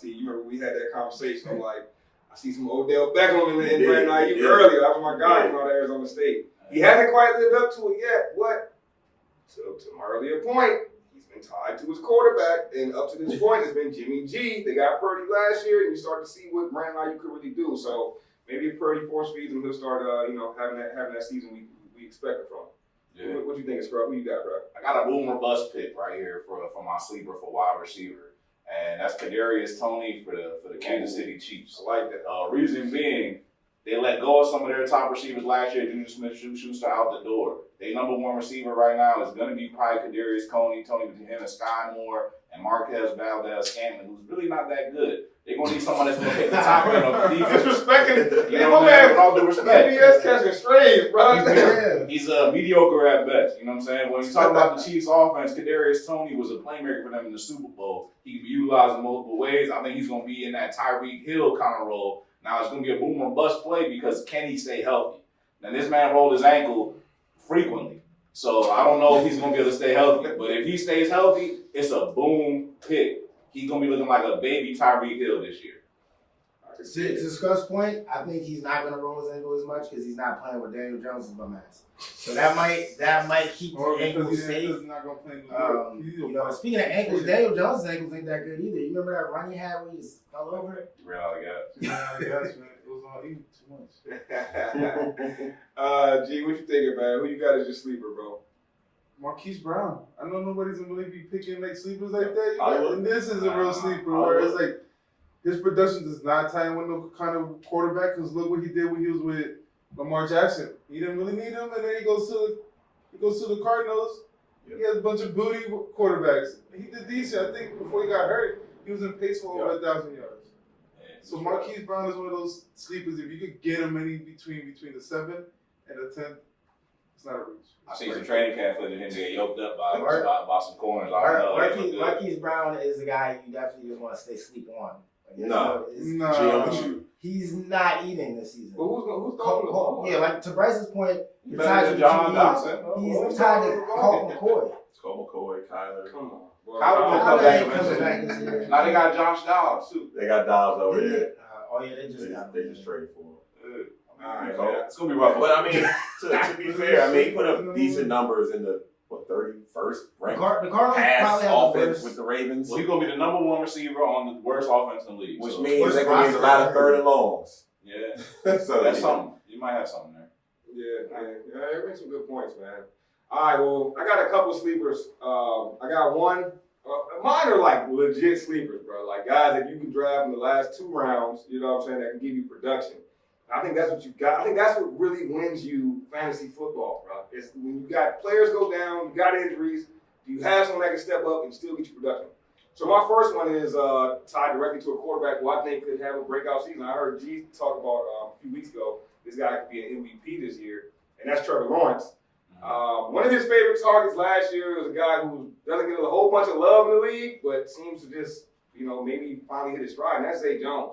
T, you remember we had that conversation. I'm like, I see some Odell Beckham and Brandon Ayuk earlier. That was my guy from out of Arizona State. He hasn't quite lived up to it yet, but to my earlier point, he's been tied to his quarterback, and up to this point, it's been Jimmy G. They got Purdy last year, and you start to see what Brandon Ayuk could really do. So maybe if Purdy force feeds him, he'll start, having that season we expected from him. Yeah. What you think, Scrub? Who you got, bro? I got a boomer bust pick right here for my sleeper for wide receiver, and that's Kadarius Toney for the Kansas City Chiefs. I like that. Reason being, they let go of some of their top receivers last year. Juju Smith-Schuster out the door. Their number one receiver right now is going to be probably Kadarius Toney between him and Sky Moore and Marquez Valdez-Scantling, who's really not that good. They're going to need someone that's going to hit the top end of the defense. Disrespecting. You know what I'm saying? With all due respect. ABS catching strays, bro. He's mediocre at best. You know what I'm saying? When you talk about the Chiefs' offense, Kadarius Toney was a playmaker for them in the Super Bowl. He can be utilized in multiple ways. I think he's going to be in that Tyreek Hill kind of role. Now, it's going to be a boomer bust play because can he stay healthy? Now, this man rolled his ankle frequently. So, I don't know if he's going to be able to stay healthy. But if he stays healthy, it's a boom pick. He's going to be looking like a baby Tyreek Hill this year. To Scott's point, I think he's not going to roll his ankle as much because he's not playing with Daniel Jones' bum ass. So that might keep the ankle safe. Speaking of ankles, Daniel Jones' ankles ain't that good either. You remember that run he had where he just fell over it? Real out of gas. Man. It was all eating too much. G, what you thinking, man? Who you got as your sleeper, bro? Marquise Brown. I know nobody's gonna really be picking like sleepers like that. And this is a real sleeper where it's like his production does not tie in with no kind of quarterback. Because look what he did when he was with Lamar Jackson. He didn't really need him, and then he goes to the Cardinals. Yep. He has a bunch of booty quarterbacks. He did decent. I think before he got hurt, he was in pace for over 1,000 yards. So Marquise Brown is one of those sleepers. If you could get him any between the 7th and the 10th, it's not a reach. I see some training camp footage of him get yoked up by some corners. Marquise Brown is the guy you definitely just want to stay sleep on. No. He's not eating this season. But who's going to Cole? Yeah, like to Bryce's point, you're Better tied than to John QB. Dodson. He's tied to Colt McCoy. Cole McCoy, Kyler. Come on. Kyler ain't coming back this year. Now they got Josh Dobbs too. They got Dobbs over there. They just traded for him. All right, it's gonna be rough. But I mean, to be fair, he put up decent numbers in the 31st, first ranked The Cardinals pass probably have the offense worst. with the Ravens, Well, he's gonna be the number one receiver on the worst offense in the league. which so, means they're gonna use a lot of third and longs. yeah, So that's something. You might have something there. Yeah, it makes some good points, man. All right, well, I got a couple sleepers. I got one. Mine are like legit sleepers, bro. Like guys that you can draft in the last 2 rounds, you know what I'm saying, that can give you production. I think that's what you got. I think that's what really wins you fantasy football, bro. It's when you got players go down, you got injuries, you have someone that can step up and still get you production. So my first one is tied directly to a quarterback who I think could have a breakout season. I heard G talk about a few weeks ago, this guy could be an MVP this year, and that's Trevor Lawrence. One of his favorite targets last year was a guy who doesn't get a whole bunch of love in the league, but seems to just, maybe finally hit his stride, and that's Zay Jones.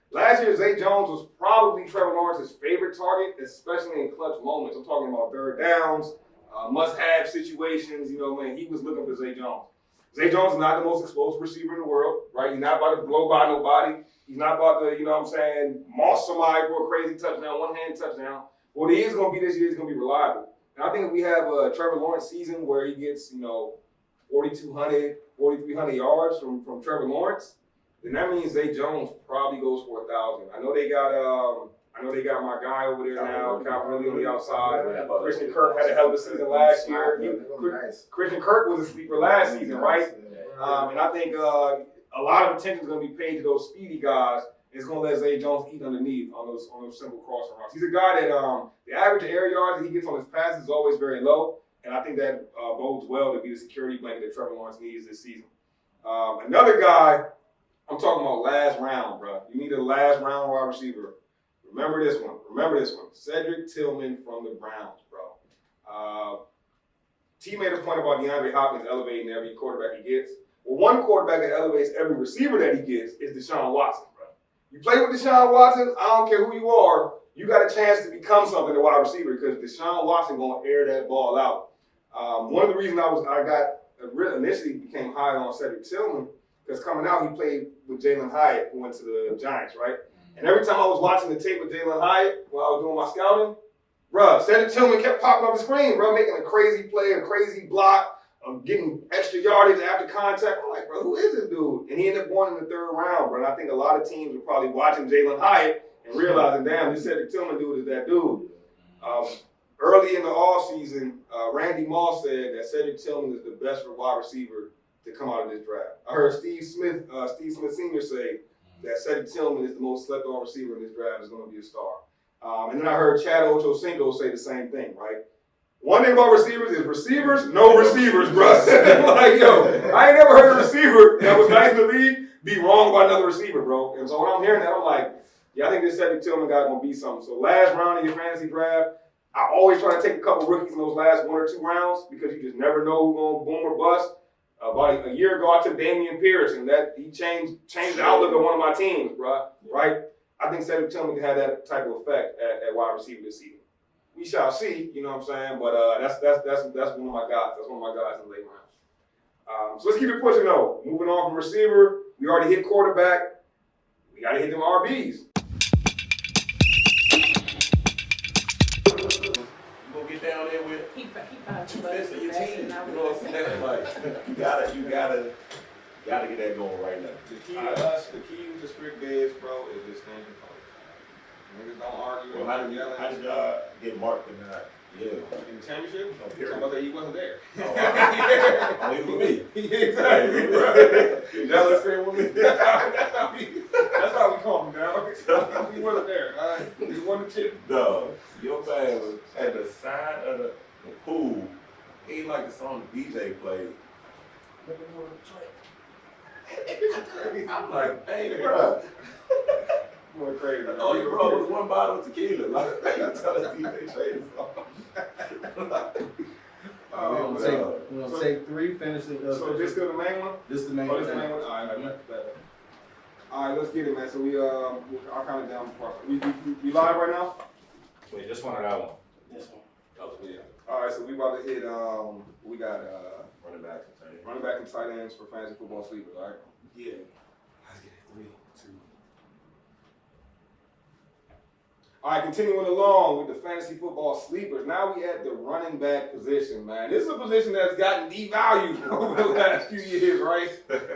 Last year, Zay Jones was probably Trevor Lawrence's favorite target, especially in clutch moments. I'm talking about third downs, must-have situations. He was looking for Zay Jones. Zay Jones is not the most explosive receiver in the world, right? He's not about to blow by nobody. He's not about to, moss somebody for a crazy touchdown, one-hand touchdown. What he is going to be this year is going to be reliable. And I think if we have a Trevor Lawrence season where he gets, 4,200, 4,300 yards from Trevor Lawrence, then that means Zay Jones probably goes for 1,000. I know they got my guy over there now, Calvin on the outside. Christian Kirk had a hell of a season last year. Christian Kirk was a sleeper last season, right? And I think a lot of attention is going to be paid to those speedy guys. It's going to let Zay Jones eat underneath on those simple crossing routes. He's a guy that the average air yards that he gets on his passes is always very low, and I think that bodes well to be the security blanket that Trevor Lawrence needs this season. Another guy, I'm talking about last round, bro. You need a last round wide receiver. Remember this one. Cedric Tillman from the Browns, bro. T made a point about DeAndre Hopkins elevating every quarterback he gets. Well, one quarterback that elevates every receiver that he gets is Deshaun Watson, bro. You play with Deshaun Watson, I don't care who you are, you got a chance to become something a wide receiver because Deshaun Watson going to air that ball out. One of the reasons I initially became high on Cedric Tillman because coming out he played with Jalen Hyatt who went to the Giants, right? And every time I was watching the tape with Jalen Hyatt while I was doing my scouting, bro, Cedric Tillman kept popping up the screen, bro, making a crazy play, a crazy block, getting extra yardage after contact. I'm like, bro, who is this dude? And he ended up going in the 3rd round, bro. And I think a lot of teams were probably watching Jalen Hyatt and realizing, damn, this Cedric Tillman dude is that dude. Early in the offseason, Randy Moss said that Cedric Tillman is the best wide receiver to come out of this draft. I heard Steve Smith Sr. say that Cedric Tillman is the most slept-on receiver in this draft, is going to be a star. And then I heard Chad Ochocinco say the same thing, right? One thing about receivers is receivers, no receivers, bro. Like, yo, I ain't never heard a receiver that was nice in the league be wrong about another receiver, bro. And so when I'm hearing that, I'm like, yeah, I think this Cedric Tillman guy going to be something. So last round of your fantasy draft, I always try to take a couple rookies in those last 1 or 2 rounds because you just never know who's going to boom or bust. About a year ago, I took Damian Pierce, and that he changed the outlook of one of my teams, bro. Right? I think Cedric Tillman can have that type of effect at wide receiver this season. We shall see, you know what I'm saying? But that's one of my guys. That's one of my guys in the late rounds. So let's keep it pushing though. Moving on from receiver, we already hit quarterback. We got to hit them RBs. You gonna get down there with 2/5 of your team. You know what I'm saying? Like you gotta get that going right now. The key to us, the key to strict beds, bro, is just staying composed. Niggas don't argue. Well, how did y'all get marked in that? Yeah. In the championship? No, period. Somebody said he wasn't there. Oh, he was me. Exactly, bro. Y'all let's say with me. That's how we calm him down. He wasn't there. All right. He won the chip. No, your man was at the side of the pool. He ain't like the song the DJ played. I'm like, hey, bro. Going crazy. Oh, you brought was 1 bottle of tequila. Like, you tell us DJ trade We're gonna take 3, finish it. So this still the main one? This is the main Oh, one. this the main one? All right, all right, let's get it, man. So I'll count it down before. We live right now? Wait, this one or that one? This one. Yeah. All right, so we about to hit, we got running back and tight end. running back and tight ends for fantasy football sleepers, all right? Yeah. Let's get it. 3, 2. All right, continuing along with the fantasy football sleepers. Now we at the running back position, man. This is a position that's gotten devalued over the last few years, right?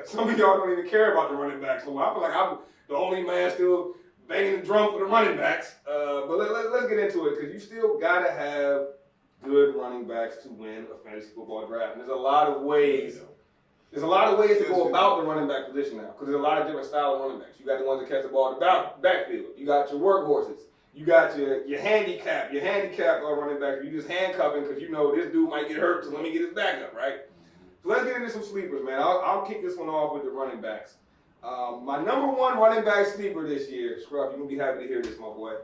Some of y'all don't even care about the running backs. So I feel like I'm the only man still banging the drum for the running backs. But let's get into it, because you still got to have good running backs to win a fantasy football draft. And there's a lot of ways. There's a lot of ways to go about the running back position now, because there's a lot of different style of running backs. You got the ones that catch the ball in the backfield. You got your workhorses. You got your handicap running back. You just handcuffing because you know this dude might get hurt, so let me get his backup, right? So let's get into some sleepers, man. I'll kick this one off with the running backs. My number one running back sleeper this year, Scruff, you're going to be happy to hear this, my boy.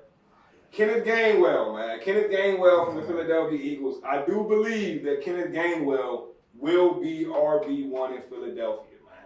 Kenneth Gainwell, man. Kenneth Gainwell from the Philadelphia Eagles. I do believe that Kenneth Gainwell will be RB1 in Philadelphia, man.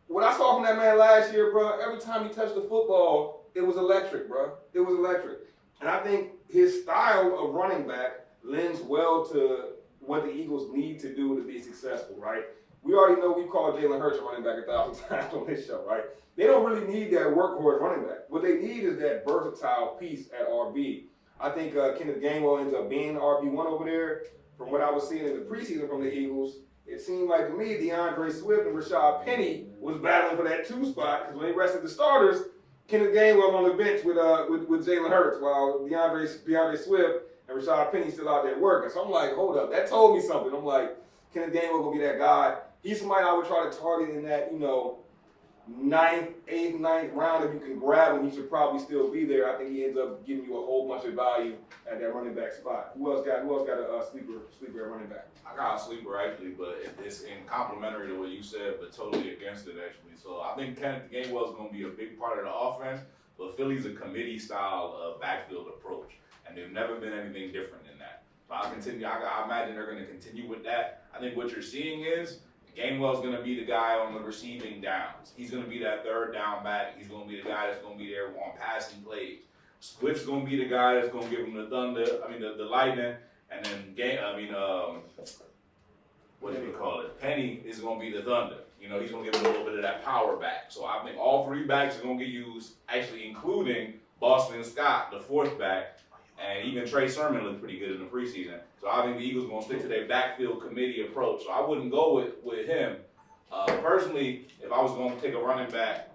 What I saw from that man last year, bro, every time he touched the football, it was electric, bro. It was electric. And I think his style of running back lends well to what the Eagles need to do to be successful, right? We already know we've called Jalen Hurts a running back 1,000 times on this show, right? They don't really need that workhorse running back. What they need is that versatile piece at RB. I think Kenneth Gainwell ends up being RB1 over there. From what I was seeing in the preseason from the Eagles, it seemed like to me DeAndre Swift and Rashad Penny was battling for that 2 spot, because when they rested the starters, Kenneth Gainwell on the bench with Jalen Hurts, while DeAndre Swift and Rashad Penny still out there working. So I'm like, hold up, that told me something. I'm like, Kenneth Gainwell gonna be that guy. He's somebody I would try to target in that, 9th, 8th, 9th round. If you can grab him, he should probably still be there. I think he ends up giving you a whole bunch of value at that running back spot. Who else got a sleeper at running back? I got a sleeper actually, but it's in complementary to what you said, but totally against it actually. So I think Kenneth Gainwell is going to be a big part of the offense, but Philly's a committee style of backfield approach, and they've never been anything different than that. So I imagine they're going to continue with that. I think what you're seeing is Gainwell's going to be the guy on the receiving downs. He's going to be that third down back. He's going to be the guy that's going to be there on passing plays. Swift's going to be the guy that's going to give him the lightning, and then what do you call it? Penny is going to be the thunder. He's going to give him a little bit of that power back. So I think all 3 backs are going to get used, actually including Boston Scott, the 4th back, and even Trey Sermon looked pretty good in the preseason. So I think the Eagles are going to stick to their backfield committee approach. So I wouldn't go with him. Personally, if I was going to take a running back,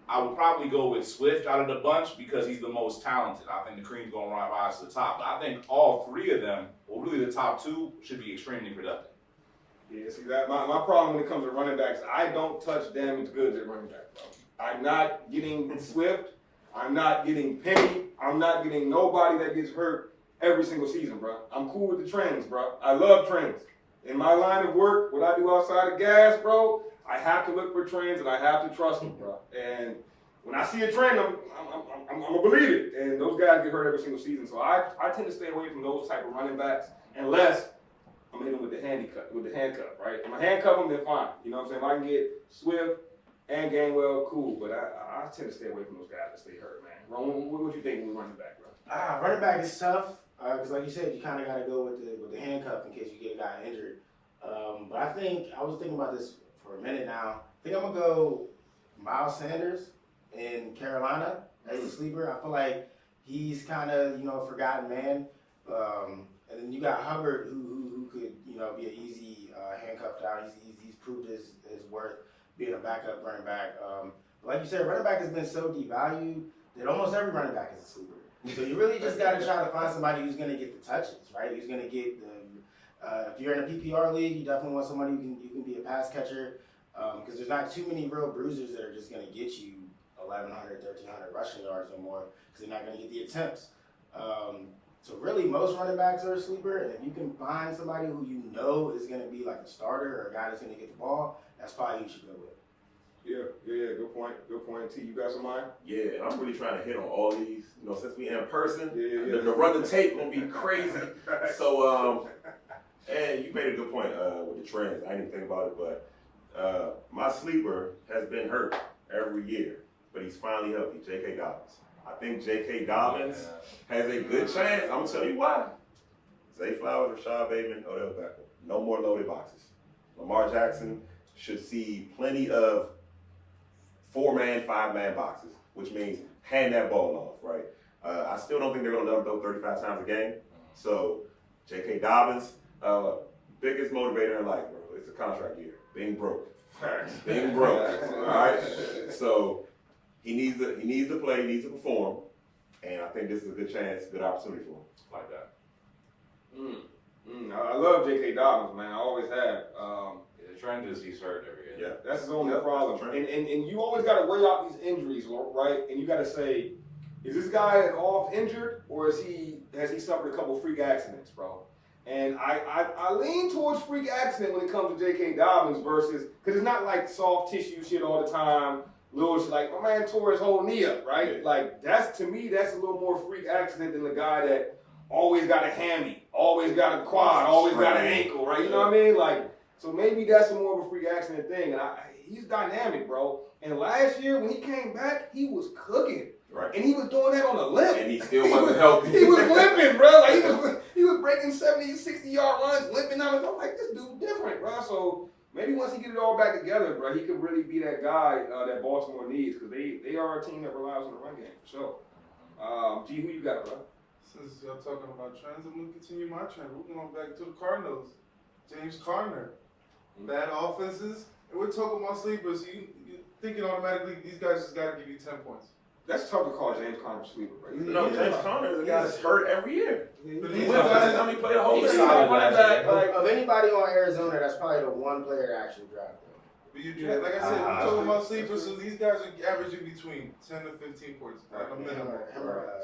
I would probably go with Swift out of the bunch because he's the most talented. I think the cream's going to rise to the top. But I think all 3 of them, or really the top 2, should be extremely productive. Yeah, see, that my problem when it comes to running backs, I don't touch damaged goods at running back, bro. I'm not getting Swift. I'm not getting Penny. I'm not getting nobody that gets hurt every single season, bro. I'm cool with the trends, bro. I love trends. In my line of work, what I do outside of gas, bro, I have to look for trends and I have to trust them, bro. And when I see a trend, I'm gonna believe it. And those guys get hurt every single season, so I tend to stay away from those type of running backs unless I'm hitting with the handcuff, right? If I handcuff them, then fine. You know what I'm saying? If I can get Swift and Gainwell, cool. But I tend to stay away from those guys that stay hurt, man. Ron, what you think when running back, bro? Running back is tough because, like you said, you kind of got to go with the handcuff in case you get a guy injured. But I was thinking about this for a minute now. I think I'm gonna go Miles Sanders in Carolina as a sleeper. I feel like he's kind of a forgotten man. And then you got Hubbard who could be an easy handcuffed out. He's proved his worth being a backup running back. But like you said, running back has been so devalued that almost every running back is a sleeper. So you really just got to try to find somebody who's going to get the touches, right? Who's going to get if you're in a PPR league, you definitely want somebody who can be a pass catcher because there's not too many real bruisers that are just going to get you 1,100, 1,300 rushing yards or more because they're not going to get the attempts. So really, most running backs are a sleeper, and if you can find somebody who you know is going to be like a starter or a guy that's going to get the ball, that's probably who you should go with. Yeah, good point. T, you got some mind? Yeah, and I'm really trying to hit on all these. Since we in person, the run the tape gonna be crazy. So, and you made a good point with the trends. I didn't even think about it, but my sleeper has been hurt every year, but he's finally healthy. J.K. Dobbins. I think J.K. Dobbins has a good chance. I'm gonna tell you why. Zay Flowers, Rashad Bateman, Odell Beckham. No more loaded boxes. Lamar Jackson should see plenty of 4-man, 5-man boxes, which means hand that ball off, right? I still don't think they're going to let him throw 35 times a game. So, J.K. Dobbins, biggest motivator in life, bro. It's a contract year. Being broke. Being broke. All right. So he needs to play. He needs to perform, and I think this is a good chance, good opportunity for him. Like that. I love J.K. Dobbins, man. I always have. The trend is he's hurt every year. Yeah. That's his only problem. That's And you always got to weigh out these injuries, right? And you got to say, is this guy off injured, or has he suffered a couple of freak accidents, bro? And I lean towards freak accident when it comes to J.K. Dobbins versus, because it's not like soft tissue shit all the time. Little shit like, my man tore his whole knee up, right? Yeah. Like, to me, that's a little more freak accident than the guy that always got a hammy, always got a quad, always got an ankle, right? You know what I mean? Like, so maybe that's more of a freak accident thing. And he's dynamic, bro. And last year when he came back, he was cooking. Right. And he was doing that on a limp. And he still wasn't healthy. He was limping, bro. Like he was breaking 70, 60-yard runs, limping out. I'm like, this dude different, bro. So maybe once he get it all back together, bro, he could really be that guy that Baltimore needs, because they are a team that relies on the run game for sure. G, who you got, bro? Since y'all talking about trends, I'm gonna continue my trend. We're going back to the Cardinals. James Conner. Bad offenses. And we're talking about sleepers. You thinking automatically these guys just gotta give you 10 points. That's tough to call James Conner a sleeper, bro. No, James Conner is a guy that's hurt every year. But He these went guys, last time he played a whole He's season. solid running last back, year. like- Of anybody on Arizona, that's probably the one player that actually drafted him. but you like I said, we're talking about sleepers, so these guys are averaging between 10 to 15 points at a minimum.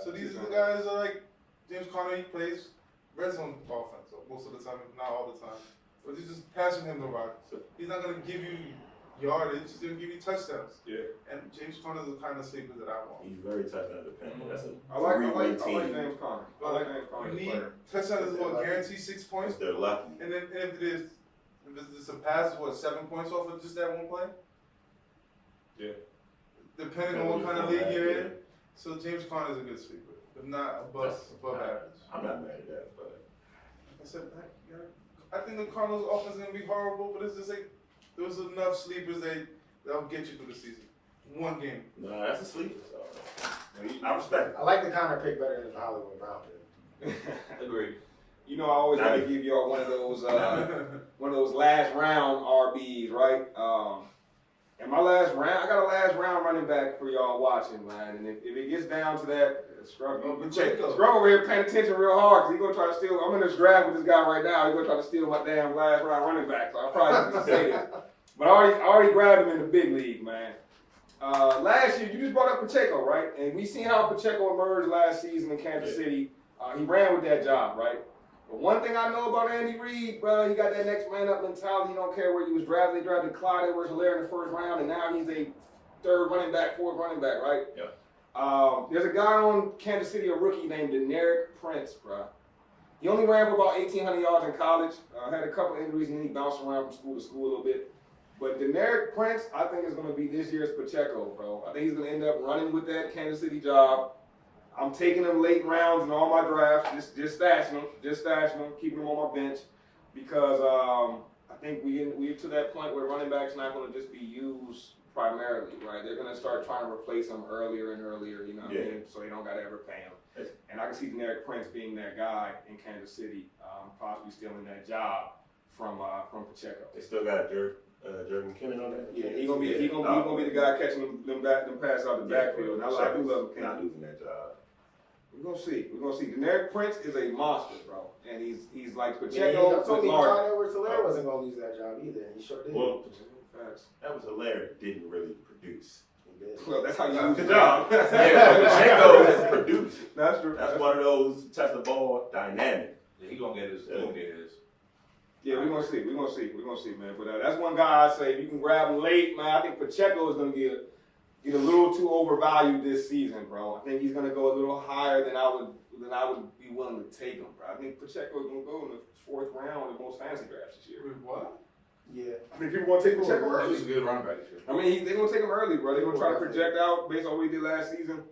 So these are the guys that are like James Conner. He plays red zone offense most of the time, if not all the time. But you're just passing him the rock. He's not gonna give you yardage. He's gonna give you touchdowns. Yeah. And James Conner's the kind of sleeper that I want. He's very touchdown dependent. That's a I like three-way team. James Conner. I like James Conner. You as a need player. touchdowns is what guarantee 6 points. If they're lucky. And then if it's a pass, what 7 points off of just that one play? Yeah. Depending on what kind of league you're in. So James Conner's a good sleeper, but not above average. I'm not mad at that, but Like I said, I think the Cardinals' offense is gonna be horrible, but it's just like there's enough sleepers that'll get you through the season. One game. no, that's a sleeper. So I respect it. I like the Connor pick better than the Hollywood Brown pick. Agreed. You know, I always got to give y'all one of those last round RBs, right? And my last round, I got a last round running back for y'all watching, man. And if it gets down to that, Scrub over here paying attention real hard, because he's gonna try to steal. I'm in this draft with this guy right now. He's gonna try to steal my damn last round running back. So I probably didn't say this, but I already grabbed him in the big league, man. Last year, you just brought up Pacheco, right? And we seen how Pacheco emerged last season in Kansas City. He ran with that job, right? But one thing I know about Andy Reid, bro, he got that next man up mentality. He don't care where he was drafted. They drafted Clyde Edwards-Helaire in the first round, and now he's a fourth running back, right? Yeah. There's a guy on Kansas City, a rookie named Deneric Prince, bro. He only ran for about 1,800 yards in college. Had a couple injuries, and then he bounced around from school to school a little bit. But Deneric Prince, I think, is going to be this year's Pacheco, bro. I think he's going to end up running with that Kansas City job. I'm taking him late rounds in all my drafts, just stashing him, keeping him on my bench, because I think we're to that point where running backs not going to just be used primarily, right? They're going to start trying to replace them earlier and earlier, you know what I mean? So they don't got to ever pay him. And I can see Deneric Prince being that guy in Kansas City, possibly stealing that job from Pacheco. They still got Jerry McKinnon on that. Yeah, he gonna be the guy catching them passes out the backfield. And I do love McKinnon. Not losing that job. We're gonna see. Deneric Prince is a monster, bro, and he's like Yeah, Pacheco. I told you larger. Clyde Edwards-Helaire wasn't gonna lose that job either, and he sure did. Well, Facts. that was hilarious. Didn't really produce. He did. Well, that's how you use Good it. job. Yeah, Pacheco has produced. That's true. That's one of those touch the ball dynamic. Yeah, he gonna get his. He gonna get his. Yeah, we're gonna see, man. But that's one guy I say if you can grab him late, man. I think Pacheco is gonna get a little too overvalued this season, bro. I think he's gonna go a little higher than I would be willing to take him, bro. I think Pacheco is gonna go in the 4th round in most fantasy drafts this year. Wait, what? Yeah. I mean, people want to take Pacheco early. He's a good running back this year. I mean, they're gonna take him early, bro. They're gonna try to project out based on what he did last season.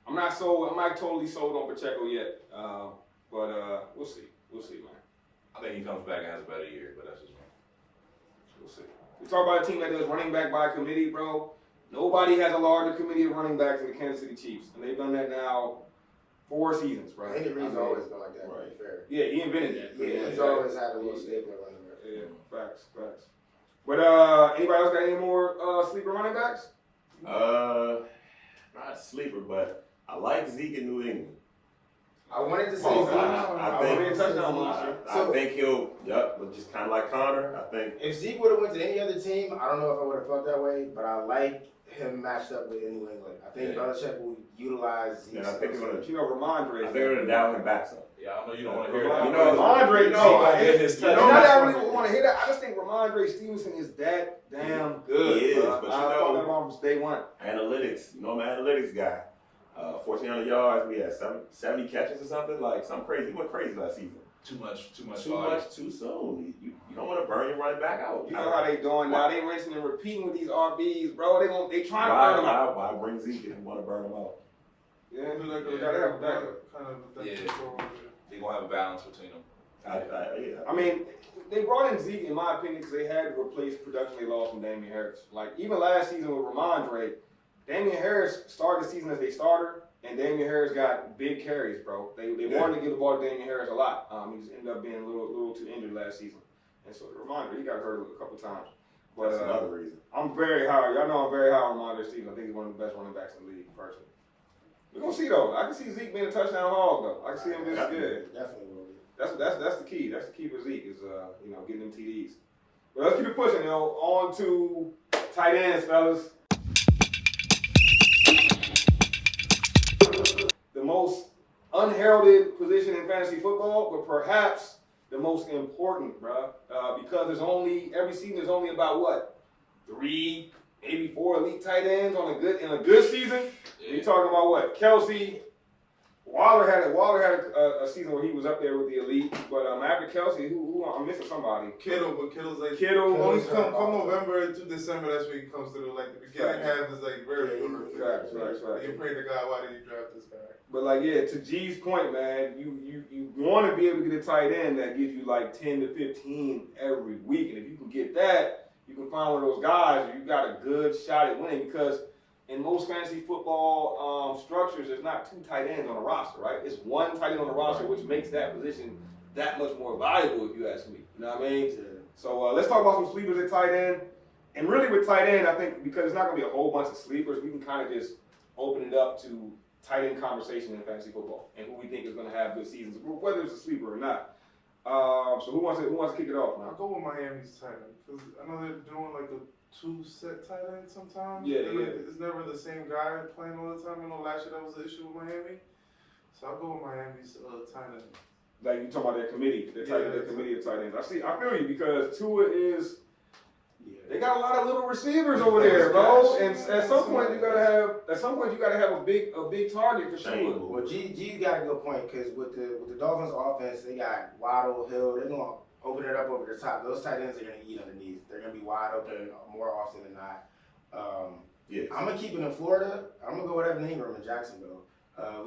I'm not totally sold on Pacheco yet, but we'll see, man. I think he comes back and has a better year, but that's just me. We'll see. We talk about a team that does running back by committee, bro. Nobody has a larger committee of running backs than the Kansas City Chiefs, and they've done that now 4 seasons, bro. Andy Reid's always been like that, right? Fair. Yeah, he invented that. Yeah, he's always had a little staple at running back. Yeah, facts. But anybody else got any more sleeper running backs? Not a sleeper, but I like Zeke in New England. I wanted to say Oh, Zeke. I think he'll, but just kind of like Connor. I think If Zeke would have went to any other team, I don't know if I would have felt that way, but I like him matched up with New England. I think Belichick will utilize Zeke. I think they're gonna. You know, Ramondre. I think they're gonna dial him back some. Yeah, I know you don't want to hear that. You know, Ramondre, his you know that I really want to hear that. I just think Ramondre Stevenson is that damn good. He is, bro. but I thought that about him since day one. Analytics, I'm an analytics guy. 1,400 yards. We had 70 catches or something. Like something crazy. He went crazy last season. Too much. Too much, too soon. You don't want to burn your running back out. You know how they doing now. They rinsing and repeating with these RBs, bro. They trying to burn them out. Why bring Zeke if you want to burn them out? Yeah, you gotta have a backup. Kind of Yeah. They're going to have a balance between them. I mean, they brought in Zeke, in my opinion, because they had to replace production they lost from Damian Harris. Like, even last season with Ramondre, Damian Harris started the season as a starter, and Damian Harris got big carries, bro. They wanted to give the ball to Damian Harris a lot. He just ended up being a little too injured last season. And so, Ramondre, he got hurt a couple times. But That's another reason. I'm very high. Y'all know I'm very high on Ramondre Stevenson. I think he's one of the best running backs in the league, personally. We're going to see, though. I can see Zeke being a touchdown hog, though. I can see him being good. Definitely will be. That's the key. That's the key for Zeke is getting them TDs. But let's keep it pushing, On to tight ends, fellas. The most unheralded position in fantasy football, but perhaps the most important, bruh. Because every season there's only about what? 3, maybe 4 elite tight ends in a good season. You're talking about what? Kelsey. Waller had a season where he was up there with the elite, but after Kelsey, who I'm missing somebody. Kittle's like Kittle. come November to December, that's when he comes through. Like the beginning half is like very good. Facts. You pray to God, why did you draft this guy? But to G's point, man, you want to be able to get a tight end that gives you like 10 to 15 every week, and if you can get that, you can find one of those guys. You got a good shot at winning because in most fantasy football structures, there's not 2 tight ends on a roster, right? It's 1 tight end on the roster, which makes that position that much more valuable, if you ask me. You know what I mean? So let's talk about some sleepers at tight end. And really with tight end, I think because it's not going to be a whole bunch of sleepers, we can kind of just open it up to tight end conversation in fantasy football and who we think is going to have good seasons, whether it's a sleeper or not. So who wants to kick it off now? I'll go with Miami's tight end because I know they're doing like a 2-set tight end sometimes. Yeah. It's never the same guy playing all the time. I know last year that was the issue with Miami. So I'll go with Miami's tight end. Like you talking about their committee, their committee of tight ends. I feel you because Tua is. They got a lot of little receivers over there, bro. And at some point you gotta have a big target for sure. Well, G got a good point because with the Dolphins offense, they got Waddle, Hill. They're gonna open it up over the top. Those tight ends are gonna eat underneath. They're gonna be wide open more often than not. I'm gonna keep it in Florida. I'm gonna go with Evan Ingram in Jacksonville.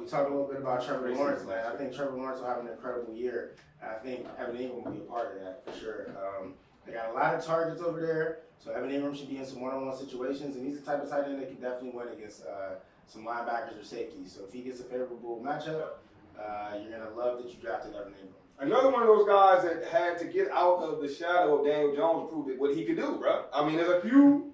We talked a little bit about Trevor Lawrence, man. I think Trevor Lawrence will have an incredible year. I think Evan Ingram will be a part of that for sure. They got a lot of targets over there, so Evan Ingram should be in some one-on-one situations, and he's the type of tight end that can definitely win against some linebackers or safeties. So if he gets a favorable matchup, you're gonna love that you drafted Evan Ingram. Another one of those guys that had to get out of the shadow of Daniel Jones to prove what he could do, bro. I mean, there's a few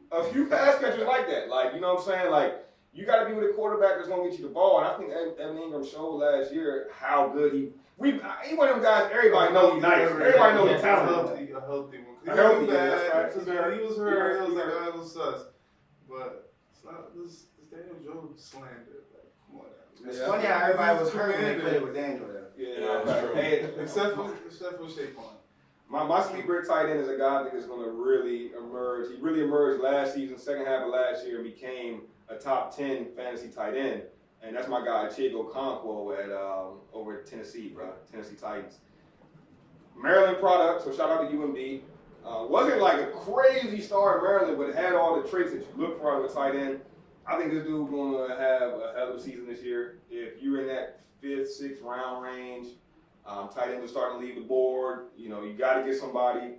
pass catchers like that. Like, you know what I'm saying? Like, you got to be with a quarterback that's gonna get you the ball. And I think Evan Ingram showed last year how good he one of them guys. Everybody knows he's nice. Everybody knows he's talented. A healthy one. A healthy, Because when he was hurt, it was like a little sus. But it's not this Daniel Jones slander. Like, come on now. It's funny how everybody was hurt when they played with Daniel though. Yeah, that's true. Hey, Except for Saquon. My sleeper tight end is a guy that is going to really emerge. He really emerged last season, second half of last year, and became a top 10 fantasy tight end. And that's my guy, Chigo Okonkwo over at Tennessee, bro. Tennessee Titans. Maryland product, so shout out to UMD. Wasn't like a crazy star in Maryland, but had all the traits that you look for out of a tight end. I think this dude's going to have a hell of a season this year. If you're in that 5th, 6th round range, tight ends are starting to leave the board. You know, you got to get somebody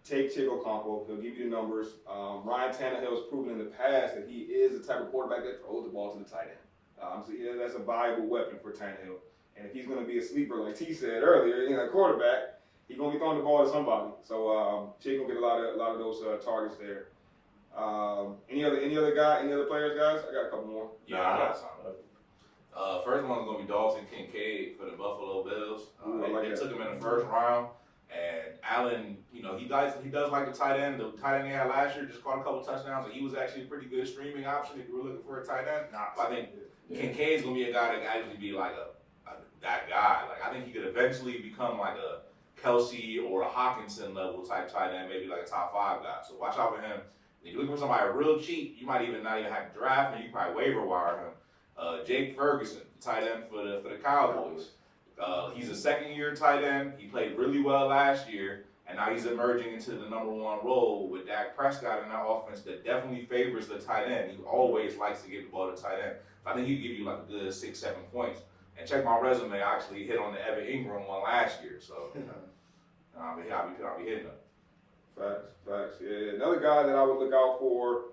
take Okonkwo. He'll give you the numbers. Ryan Tannehill has proven in the past that he is the type of quarterback that throws the ball to the tight end. So yeah, that's a valuable weapon for Tannehill. And if he's going to be a sleeper, like T said earlier, a quarterback, he's going to be throwing the ball to somebody. So Chick will get a lot of those targets there. Any other players, guys? I got a couple more. Yeah, I got some. First one's gonna be Dalton Kincaid for the Buffalo Bills. They took him in the first round, and Allen, he does like the tight end. The tight end he had last year just caught a couple touchdowns, and he was actually a pretty good streaming option if you were looking for a tight end. I think Kincaid's gonna be a guy that can actually be like that guy. Like I think he could eventually become like a Kelsey or a Hawkinson level type tight end, maybe like a top 5 guy. So watch out for him. If you're looking for somebody real cheap, you might not even have to draft him. You probably waiver wire him. Jake Ferguson, tight end for the Cowboys. He's a second-year tight end. He played really well last year, and now he's emerging into the number 1 role with Dak Prescott in that offense that definitely favors the tight end. He always likes to give the ball to tight end. I think he'd give you like a good 6-7 points. And check my resume. I actually hit on the Evan Ingram one last year, so I'll be hitting him. Facts. Yeah. Another guy that I would look out for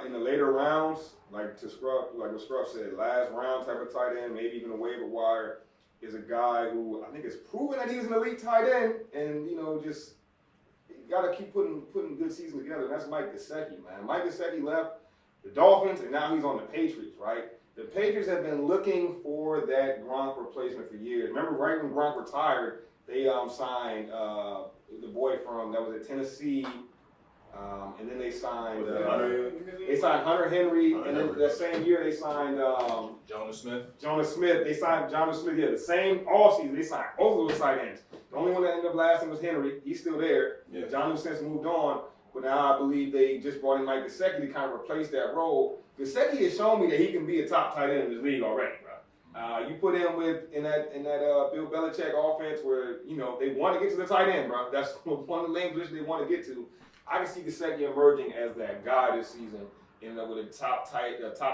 in the later rounds, like what Scruff said, last round type of tight end, maybe even a waiver wire, is a guy who I think has proven that he's an elite tight end, and just got to keep putting good seasons together. And that's Mike Gesicki, man. Mike Gesicki left the Dolphins, and now he's on the Patriots, right? The Patriots have been looking for that Gronk replacement for years. Remember, right when Gronk retired, they signed the boy that was at Tennessee, and then they signed Hunter Henry, and then that same year they signed Jonas Smith. They signed Jonas Smith. Yeah, the same offseason they signed both of those tight ends. The only one that ended up lasting was Henry. He's still there. Yeah. Jonas since moved on, but now I believe they just brought in Mike Gesicki to kind of replace that role. Gesicki has shown me that he can be a top tight end in this league already, bro. You put him in that Bill Belichick offense where they want to get to the tight end, bro. That's one of the lane positions they want to get to. I can see Gesicki emerging as that guy this season, with a top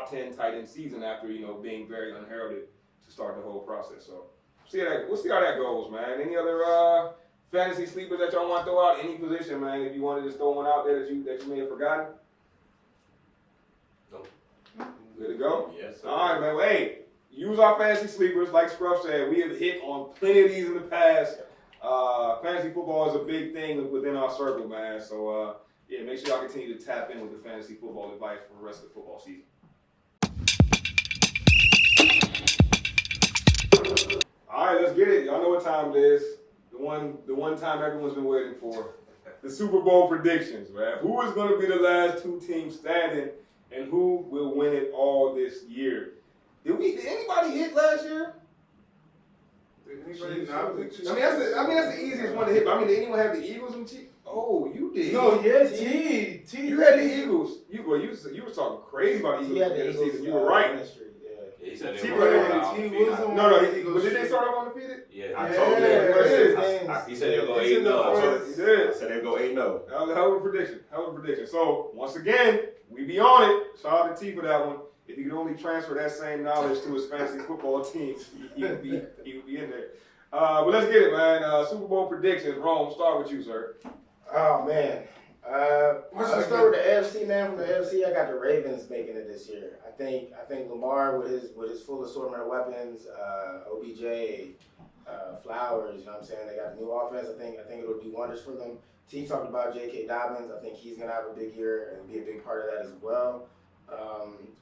10 tight end season after being very unheralded to start the whole process. So we'll see how that goes, man. Any other fantasy sleepers that y'all want to throw out? Any position, man? If you want to just throw one out there that you may have forgotten. Nope. Good to go. Yes. All right, man. Well, hey. Use our fantasy sleepers. Like Scruff said, we have hit on plenty of these in the past. Fantasy football is a big thing within our circle, man. So, make sure y'all continue to tap in with the fantasy football advice for the rest of the football season. All right, let's get it. Y'all know what time it is. The one time everyone's been waiting for. The Super Bowl predictions, man. Who is going to be the last 2 teams standing, and who will win it all this year? Did anybody hit last year? Chiefs. That's the easiest one to hit. But did anyone have the Eagles and Chiefs? Oh, you did. No, yes, T. You had the Eagles. You was talking crazy about the Eagles at the end of the season. You were right. Yeah, he said T they were but did they start off undefeated? Yeah, I told you. he said they'll go 8-0. He did. I said they'll go 8-0. Hell of a prediction. So once again, we be on it. Shout out to T for that one. If he could only transfer that same knowledge to his fantasy football team, he would be in there. But let's get it, man. Super Bowl predictions. Rome, start with you, sir. Oh man. Let's start with the AFC, man. From the AFC, I got the Ravens making it this year. I think Lamar with his full assortment of weapons, OBJ, Flowers. You know what I'm saying? They got the new offense. I think it'll do wonders for them. T talked about J.K. Dobbins. I think he's gonna have a big year and be a big part of that as well.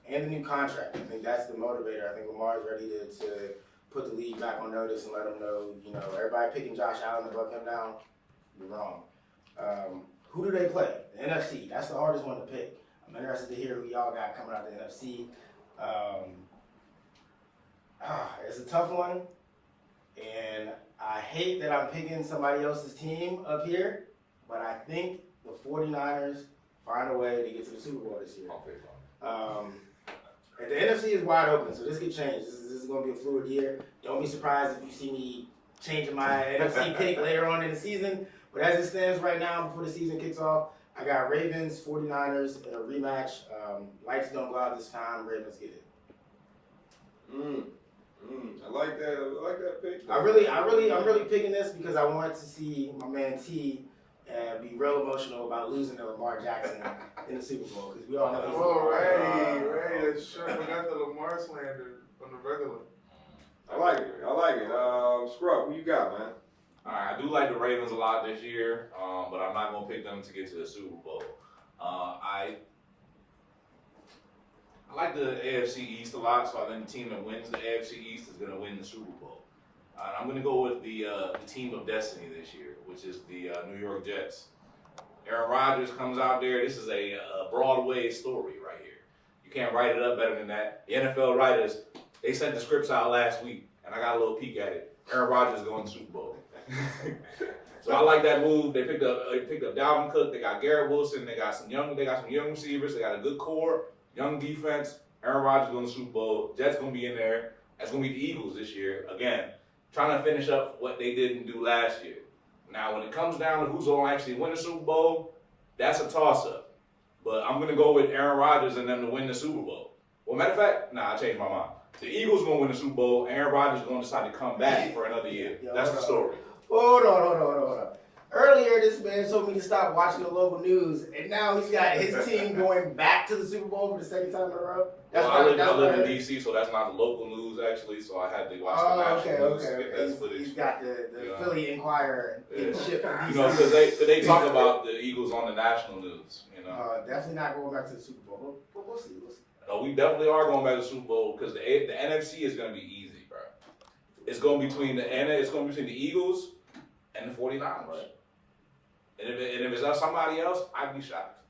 And the new contract. I think that's the motivator. I think Lamar's ready to put the league back on notice and let them know, everybody picking Josh Allen above him now, you're wrong. Who do they play? The NFC. That's the hardest one to pick. I'm interested to hear who y'all got coming out of the NFC. It's a tough one. And I hate that I'm picking somebody else's team up here, but I think the 49ers find a way to get to the Super Bowl this year. And the NFC is wide open, so this could change. This is going to be a fluid year. Don't be surprised if you see me changing my NFC pick later on in the season. But as it stands right now, before the season kicks off, I got Ravens, 49ers in a rematch. Lights don't go out this time. Ravens get it. I like that pick. I'm really picking this because I wanted to see my man T and be real emotional about losing to Lamar Jackson in the Super Bowl because we all know he's Oh, right, that's true. I forgot the Lamar slander on the regular. I like it. Scrub, who you got, man? All right, I do like the Ravens a lot this year, but I'm not gonna pick them to get to the Super Bowl. I like the AFC East a lot, so I think the team that wins the AFC East is gonna win the Super Bowl. And I'm gonna go with the team of destiny this year, which is the New York Jets. Aaron Rodgers comes out there. This is a Broadway story right here. You can't write it up better than that. The NFL writers, they sent the scripts out last week, and I got a little peek at it. Aaron Rodgers is going to the Super Bowl. So I like that move. They picked up Dalvin Cook. They got Garrett Wilson. They got some young receivers. They got a good core, young defense. Aaron Rodgers going to the Super Bowl. Jets going to be in there. That's going to be the Eagles this year. Again, trying to finish up what they didn't do last year. Now, when it comes down to who's going to actually win the Super Bowl, that's a toss-up. But I'm going to go with Aaron Rodgers and them to win the Super Bowl. Well, matter of fact, I changed my mind. The Eagles going to win the Super Bowl. Aaron Rodgers is going to decide to come back for another year. That's the story. Hold on. Earlier, this man told me to stop watching the local news, and now he's got his team going back to the Super Bowl for the second time in a row. I live in D.C., so that's not the local news, actually, so I had to watch the national news to get that footage. He's got the Philly Inquirer in ship to D.C. Because they talk about the Eagles on the national news, Definitely not going back to the Super Bowl, but we'll see. No, we definitely are going back to the Super Bowl because the NFC is going to be easy, bro. It's going to be between the Eagles and the 49ers. Right. And if it's not somebody else, I'd be shocked.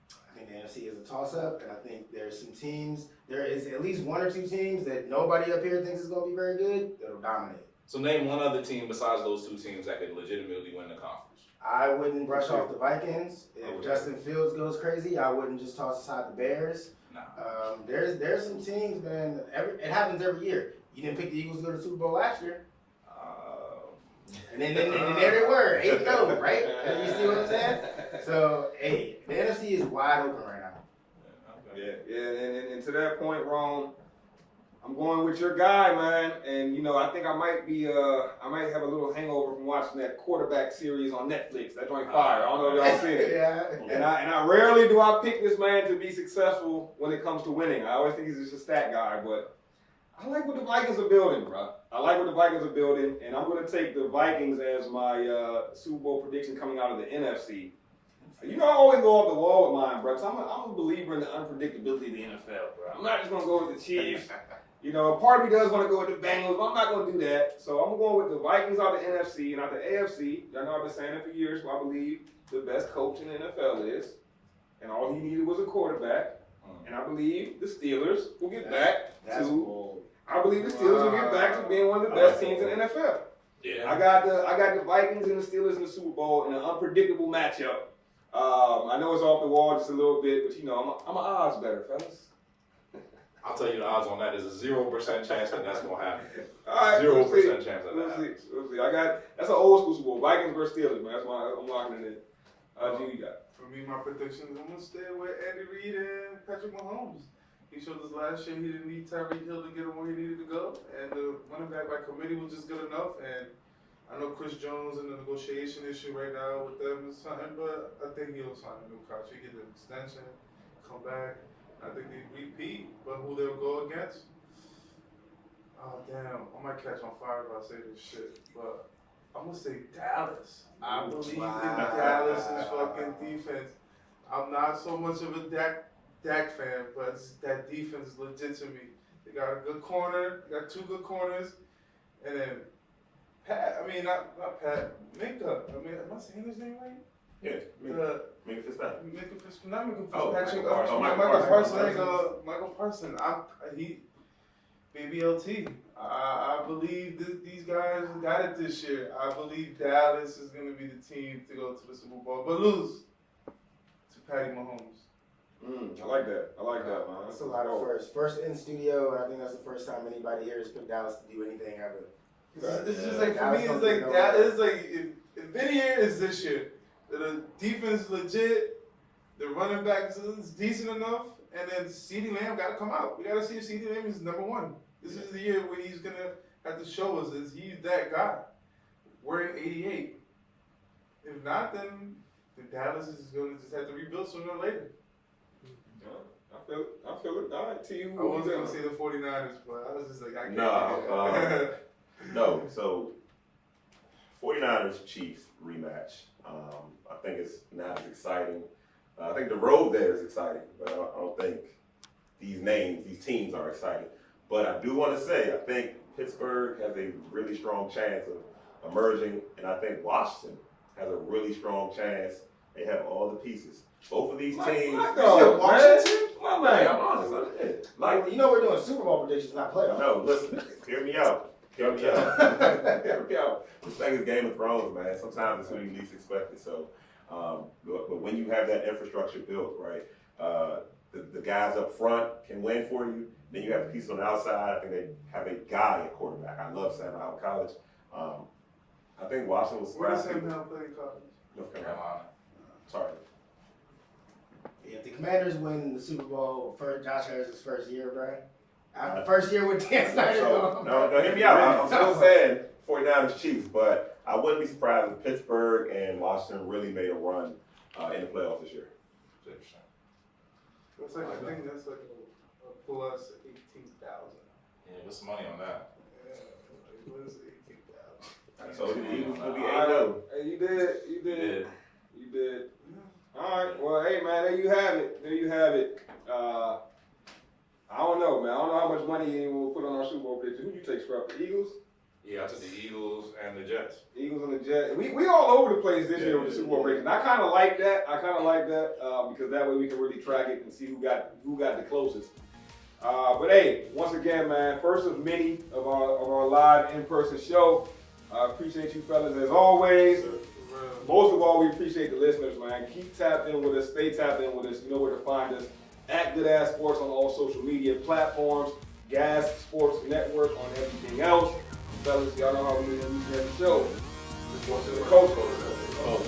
I think the NFC is a toss-up, and I think there is at least one or two teams that nobody up here thinks is going to be very good that'll dominate. So name one other team besides those two teams that could legitimately win the conference. I wouldn't brush off the Vikings. If Justin Fields goes crazy, I wouldn't just toss aside the Bears. Nah. There's some teams, man. It happens every year. You didn't pick the Eagles to go to the Super Bowl last year. And then there they were, 8-0, right? You see what I'm saying? So, hey, the NFC is wide open right now. Yeah, and to that point, Ron, I'm going with your guy, man. And I think I might have a little hangover from watching that quarterback series on Netflix. That joint fire. I don't know if y'all seen it. Yeah. And I rarely do I pick this man to be successful when it comes to winning. I always think he's just a stat guy, but I like what the Vikings are building, bro. I like what the Vikings are building, and I'm going to take the Vikings as my Super Bowl prediction coming out of the NFC. I always go off the wall with mine, bro, because I'm a believer in the unpredictability of the NFL, bro. I'm not just going to go with the Chiefs. Part of me does want to go with the Bengals, but I'm not going to do that. So I'm going with the Vikings out of the NFC and out the AFC. Y'all know I've been saying it for years, but I believe the best coach in the NFL is, and all he needed was a quarterback. And I believe the Steelers will get back to. I believe the Steelers will get back to being one of the best teams in the NFL. Yeah. I got the Vikings and the Steelers in the Super Bowl in an unpredictable matchup. I know it's off the wall just a little bit, but I'm an odds better, fellas. I'll tell you the odds on that is a 0% chance that that's gonna happen. All right, 0% chance that we'll happens. see. That's an old school Super Bowl. Vikings versus Steelers, man. That's why I'm locking it in. G, you got? For me, my predictions, I'm gonna stay with Andy Reid and Patrick Mahomes. He showed us last year he didn't need Tyreek Hill to get him where he needed to go, and the running back by committee was just good enough. And I know Chris Jones in the negotiation issue right now with them is something, but I think he'll sign a new contract. He get an extension, come back. I think they repeat, but who they'll go against? Oh damn, I might catch on fire if I say this shit, but I'm gonna say Dallas. I believe in Dallas's fucking defense. I'm not so much of a Dak fan, but that defense is legit to me. They got a good corner, they got two good corners, and then not Pat, Minka. Am I saying his name right? Yeah, Minka Fitzpatrick. Not Minka Oh, Fitzpatrick. Michael Parsons. Michael Parsons. Baby LT. I believe these guys got it this year. I believe Dallas is going to be the team to go to the Super Bowl, but lose to Patty Mahomes. I like that, man. That's a lot of firsts. First in studio, and I think that's the first time anybody here has picked Dallas to do anything ever. It's just like, for me, it's like that. It's like if Vinny is this year, the defense is legit, the running back is decent enough, and then CeeDee Lamb got to come out. We got to see if CeeDee Lamb is number one. This is the year where he's going to have to show us is he's that guy. We're in 88. If not, then Dallas is going to just have to rebuild sooner or later. I feel it. All right, to you. I was going to say the 49ers, but I was just like, I can't. No, no. So 49ers Chiefs rematch. I think it's not as exciting. I think the road there is exciting, but I don't think these teams are exciting. But I do want to say, I think Pittsburgh has a really strong chance of emerging, and I think Washington has a really strong chance. They have all the pieces. Both of these teams. Washington? My man. I'm honest. I did. Like, You know we're doing Super Bowl predictions, not playoffs. no, listen, hear me out. Hear me out. This thing is Game of Thrones, man. Sometimes it's who you least expect it. So, but when you have that infrastructure built, right, the guys up front can win for you. Then you have the pieces on the outside. I think they have a guy at quarterback. I love Sam Howell College. I think Washington was Where does surprised. Sam Howell play in college? North Carolina. Sorry. If the Commanders win the Super Bowl for Josh Harris's first year, bro, after the first year with Dan Snyder, No, hear me out. I'm still saying 49ers Chiefs, but I wouldn't be surprised if Pittsburgh and Washington really made a run in the playoffs this year. That's like, I think that's like a plus 18,000. Yeah, what's the money on that? Yeah, what is 18,000? So the Eagles will be All 8-0. right. Hey, you did. All right. Well, hey, man, there you have it. I don't know, man. I don't know how much money anyone will put on our Super Bowl picture. Who you take, Scrub? The Eagles? Yeah, I took the Eagles and the Jets. Eagles and the Jets. We all over the place this year with the Super Bowl prediction. I kind of like that. Because that way we can really track it and see who got the closest. But hey, once again, man, first of many of our live in-person show. Appreciate you fellas as always. Most of all, we appreciate the listeners, man. Keep tapped in with us. Stay tapped in with us. You know where to find us. At Good Ass Sports on all social media platforms. Gas Sports Network on everything else. Fellas, y'all know how we do every show. Just want to the coach.